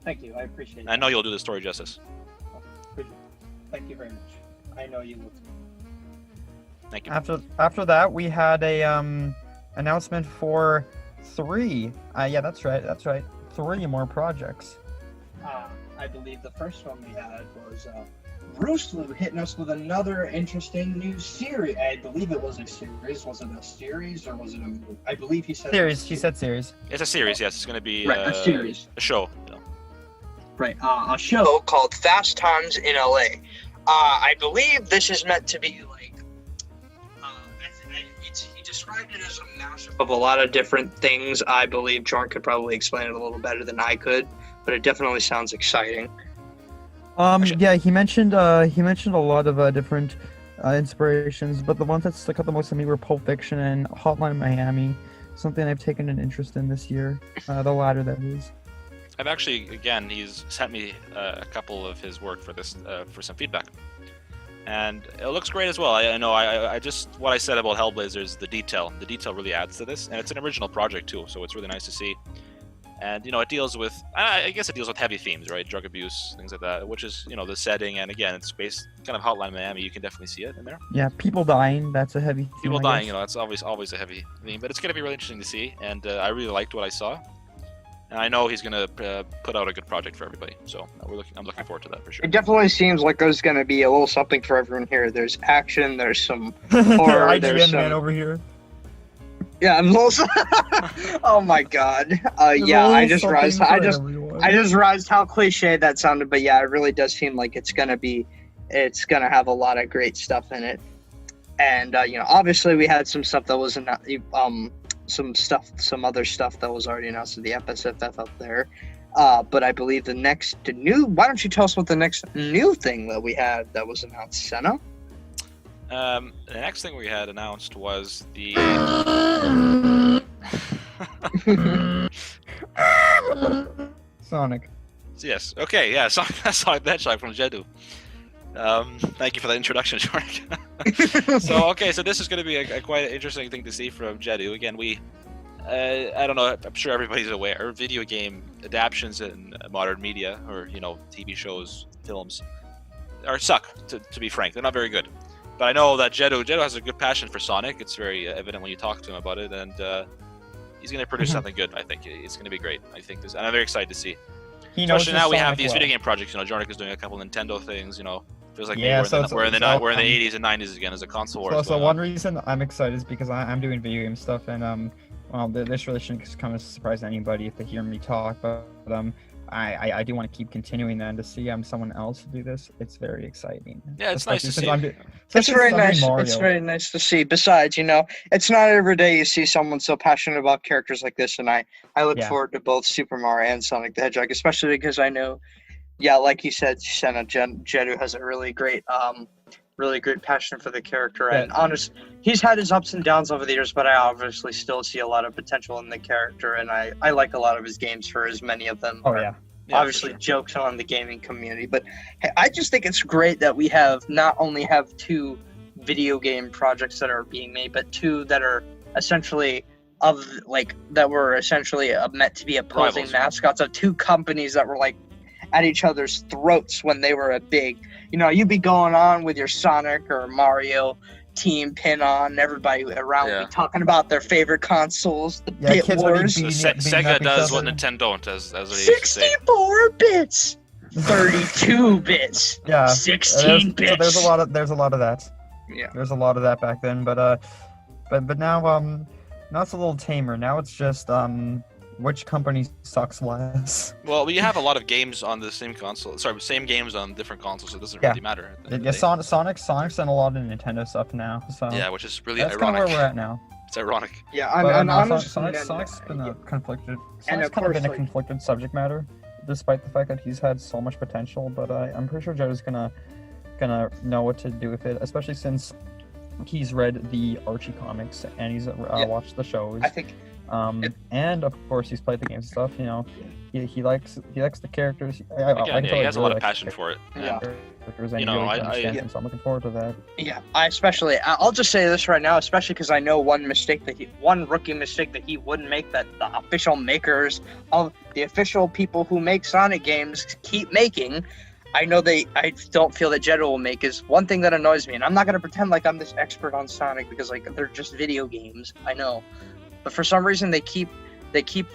Thank you, I appreciate it. I know you'll do the story justice. Thank you very much. I know you will. Thank you. After that, we had a announcement for 3. Yeah, that's right. 3 more projects. I believe the first one we had was Bruce Lou hitting us with another interesting new series. I believe it was a series. Was it a series or was it a movie? I believe he said Series. He said series. It's a series, yes. It's going to be a series. A show. Right, a show called Fast Times in LA. I believe this is meant to be like, he described it as a mashup of a lot of different things. I believe Jordan could probably explain it a little better than I could, but it definitely sounds exciting. Actually- Yeah, he mentioned a lot of different inspirations, but the ones that stuck out the most to me were Pulp Fiction and Hotline Miami. Something I've taken an interest in this year. The latter, that is. I've actually, again, he's sent me a couple of his work for this, for some feedback, and it looks great as well. I know. I just what I said about Hellblazer is the detail. The detail really adds to this, and it's an original project too, so it's really nice to see. And it deals with, I guess it deals with heavy themes, right? Drug abuse, things like that, which is the setting, and again, it's based kind of Hotline Miami. You can definitely see it in there. Yeah, people dying. That's a heavy theme, People I dying, guess. that's always a heavy theme, but it's gonna be really interesting to see, and I really liked what I saw. And I know he's gonna put out a good project for everybody, so I'm looking forward to that for sure. It definitely seems like there's going to be a little something for everyone here. There's action, there's some horror, there's IGN man some... over here. Yeah, I'm also... Oh my god. Yeah, I just realized how cliche that sounded, but yeah, it really does seem like it's gonna have a lot of great stuff in it. And obviously we had some stuff that wasn't some other stuff that was already announced in the FSFF up there. But I believe the next new... Why don't you tell us what the next new thing that we had that was announced, Senna? The next thing we had announced was the Sonic. yes, okay, yeah, Sonic the Hedgehog from Jedu. Thank you for that introduction, George. So this is going to be a quite interesting thing to see from Jedu. Again, I don't know, I'm sure everybody's aware, video game adaptions in modern media, or TV shows, films, suck, to be frank. They're not very good. But I know that Jedu has a good passion for Sonic. It's very evident when you talk to him about it, and he's going to produce something good. I think it's going to be great. And I'm very excited to see. Especially now we have these video game projects. Jornik is doing a couple Nintendo things. Feels like we're in the 80s and 90s again as a console war. So one reason I'm excited is because I'm doing video game stuff, and this really shouldn't come as a surprise to anybody if they hear me talk, but I do want to keep continuing that, and to see someone else do this, it's very exciting. Yeah, it's nice to see. It's very nice. It's very nice to see. Besides, it's not every day you see someone so passionate about characters like this, and I look forward to both Super Mario and Sonic the Hedgehog, especially because I know, like you said, Senna Jedu has a really great passion for the character, and he's had his ups and downs over the years, but I obviously still see a lot of potential in the character, and I like a lot of his games for as many of them. Obviously jokes on the gaming community, but I just think it's great that we not only have two video game projects that are being made, but two that are essentially meant to be opposing rivals. Mascots of two companies that were at each other's throats when they were a big, you'd be going on with your Sonic or Mario team pin on, everybody around be talking about their favorite consoles, the bit wars. Sega does what Nintendo does, as they used to say. 64 bits, 32 bits, 16 bits. So there's a lot of that. Yeah. There's a lot of that back then, but now it's a little tamer. Now it's just which company sucks less. Well, we have a lot of games on the same console. Sorry, same games on different consoles, so it doesn't really matter. Sonic's in a lot of Nintendo stuff now. So which is really that's ironic. kind of where we're at now. It's ironic. Yeah, Sonic's been a conflicted subject matter, despite the fact that he's had so much potential. But I'm pretty sure Joe's gonna know what to do with it, especially since he's read the Archie comics and he's watched the shows. I think. And of course he's played the game stuff. He likes the characters. He has a lot of passion for it. Yeah. So I'm looking forward to that. Yeah, I'll just say this right now, especially because I know one rookie mistake that he wouldn't make, that the official makers of the official people who make Sonic games keep making. I don't feel that Jedu will make, is one thing that annoys me, and I'm not gonna pretend like I'm this expert on Sonic because they're just video games. I know. But for some reason, they keep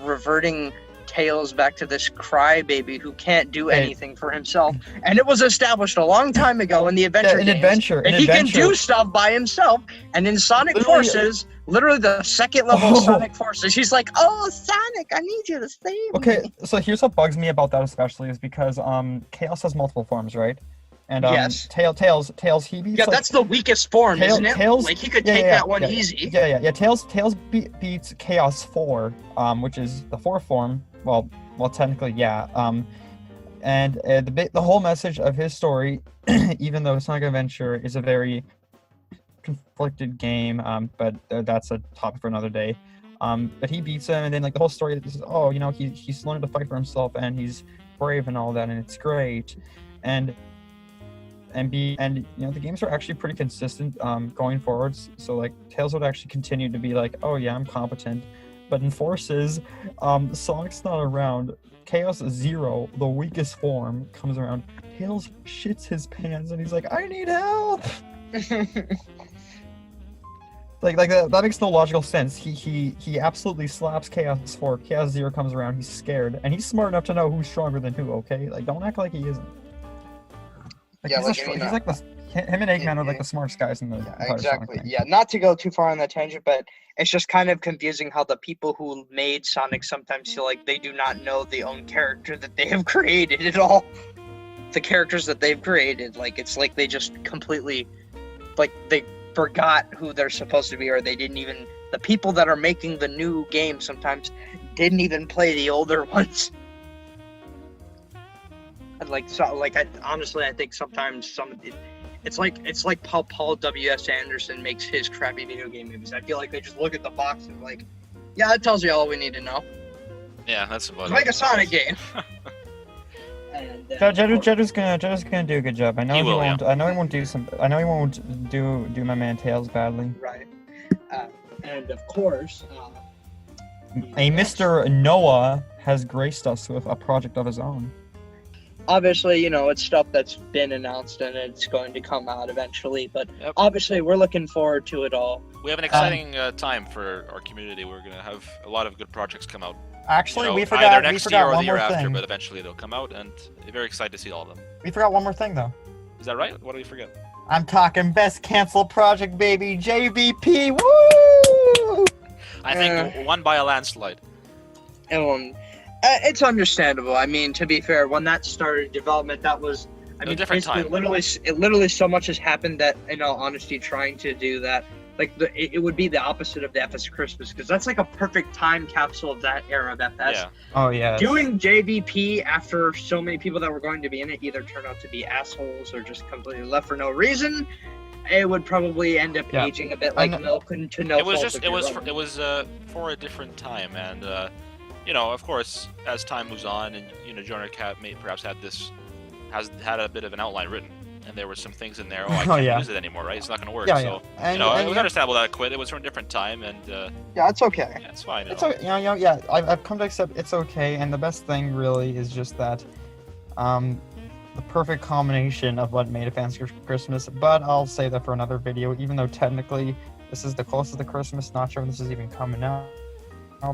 reverting Tails back to this crybaby who can't do anything for himself. And it was established a long time ago in the adventure games. He can do stuff by himself. And in Sonic Forces, literally the second level of Sonic Forces, he's like, "Oh, Sonic, I need you to save me." Okay, so here's what bugs me about that especially is because Chaos has multiple forms, right? And yes. Tails, he beats. Yeah, that's the weakest form, isn't it? Tails, he could take that one easy. Yeah. Tails beats Chaos 4, which is the 4th form. Well, technically, yeah. And the whole message of his story, even though Sonic Adventure is a very conflicted game, but that's a topic for another day. But he beats him, and then like the whole story is, oh, you know, he's learned to fight for himself, and he's brave and all that, and it's great. And you know, the games are actually pretty consistent going forwards. So like Tails would actually continue to be like, oh yeah, I'm competent. But in Forces, Sonic's not around. Chaos Zero, the weakest form, comes around. Tails shits his pants and he's like, I need help. like that makes no logical sense. He absolutely slaps Chaos 4. Chaos Zero comes around. He's scared, and he's smart enough to know who's stronger than who. Okay, like don't act like he isn't. Like, Yeah, he's like him and Eggman are like the smartest guys in the entire exactly. Sonic thing. Yeah, not to go too far on that tangent, but it's just kind of confusing how the people who made Sonic sometimes feel like they do not know the own character that they have created at all. The characters that they've created, like it's like they just completely, like they forgot who they're supposed to be, or they didn't even. The people that are making the new game sometimes didn't even play the older ones. And honestly, I think sometimes it's like how Paul W.S. Anderson makes his crappy video game movies. I feel like they just look at the box and like, yeah, that tells you all we need to know. Yeah, that's about Let's it. make a Sonic game. And Jed's gonna do a good job. I know He he will, won't. I know he won't do some. I know he won't do my man Tails badly. right. And of course, A Mr. Noah has graced us with a project of his own. obviously, you know, it's stuff that's been announced and it's going to come out eventually. But Yep. obviously, we're looking forward to it all. We have an exciting time for our community. We're gonna have a lot of good projects come out. Actually, You know, we either forgot next year or the one year more after, thing. but eventually they'll come out, and I'm very excited to see all of them. We forgot one more thing though. Is that right? What did we forget? I'm talking best canceled project, baby. JVP. Woo! I think won by a landslide. And it's understandable. I mean, to be fair, when that started development, that was, I A mean, different basically, time. literally so much has happened that, in all honesty, trying to do that, like, it would be the opposite of the FS Christmas, because that's like a perfect time capsule of that era of FS. Yeah. Oh yeah. Doing JVP after so many people that were going to be in it either turned out to be assholes or just completely left for no reason, it would probably end up Yeah. aging a bit like milk and to no It was fault just of it your was own. for a different time, and you know, of course, as time moves on, and you know, Jonah Cat may perhaps has had a bit of an outline written, and there were some things in there. Oh, I can't yeah. use it anymore, right? It's not going to work. Yeah, so yeah. you know, it was yeah. understandable that it quit. It was from a different time, and Yeah, it's okay. yeah, it's fine. It's okay, yeah. I've come to accept it's okay, and the best thing really is just that, the perfect combination of what made a fancy Christmas. But I'll say that for another video, even though technically this is the closest to Christmas. Not sure when this is even coming out,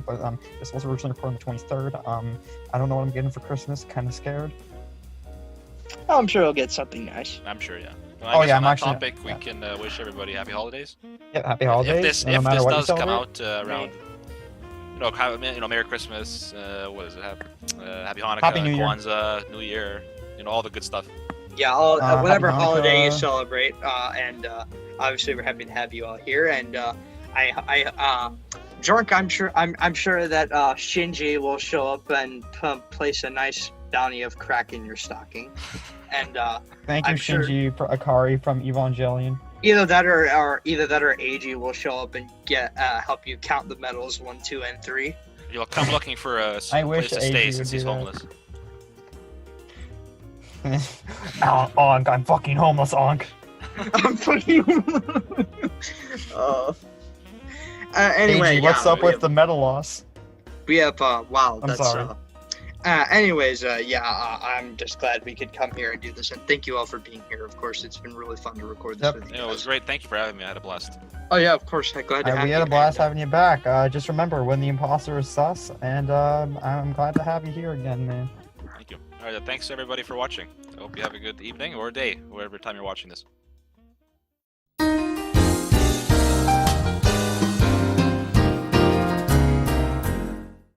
but this was originally recorded on the 23rd. I don't know what I'm getting for Christmas. Kind of scared. I'm sure you'll get something nice. I'm sure, yeah. Well, Oh, I guess yeah, on I'm that actually- topic, we can wish everybody happy holidays. Yeah, happy holidays. If no matter this what you does come celebrate. out around, you know, Merry Christmas. What is it? Happy Hanukkah, Happy New Year. Kwanzaa, New Year. You know, all the good stuff. Yeah, whatever Happy holiday you Hanukkah. celebrate, and obviously we're happy to have you all here. And Jork, I'm sure that Shinji will show up and place a nice bounty of crack in your stocking. And Thank you, I'm sure- Shinji Akari from Evangelion. either that or AG will show up and get help you count the medals 1, 2, and 3. You'll come looking for a I wish place to AG stay would since do he's that. homeless. Onk, I'm fucking homeless, Onk. I'm fucking. Anyway, AG, what's yeah, up with the medal loss? we have wow. I'm That's sorry. anyways, I'm just glad we could come here and do this, and thank you all for being here. Of course, it's been really fun to record this Yep. with you. Yeah, it was guys. great. Thank you for having me. I had a blast. Oh yeah, of course. Glad to have We you. had a blast and, having you back. Just remember, when the imposter is sus, and I'm glad to have you here again, man. Thank you. All right, thanks everybody for watching. I hope you have a good evening or day, whatever time you're watching this.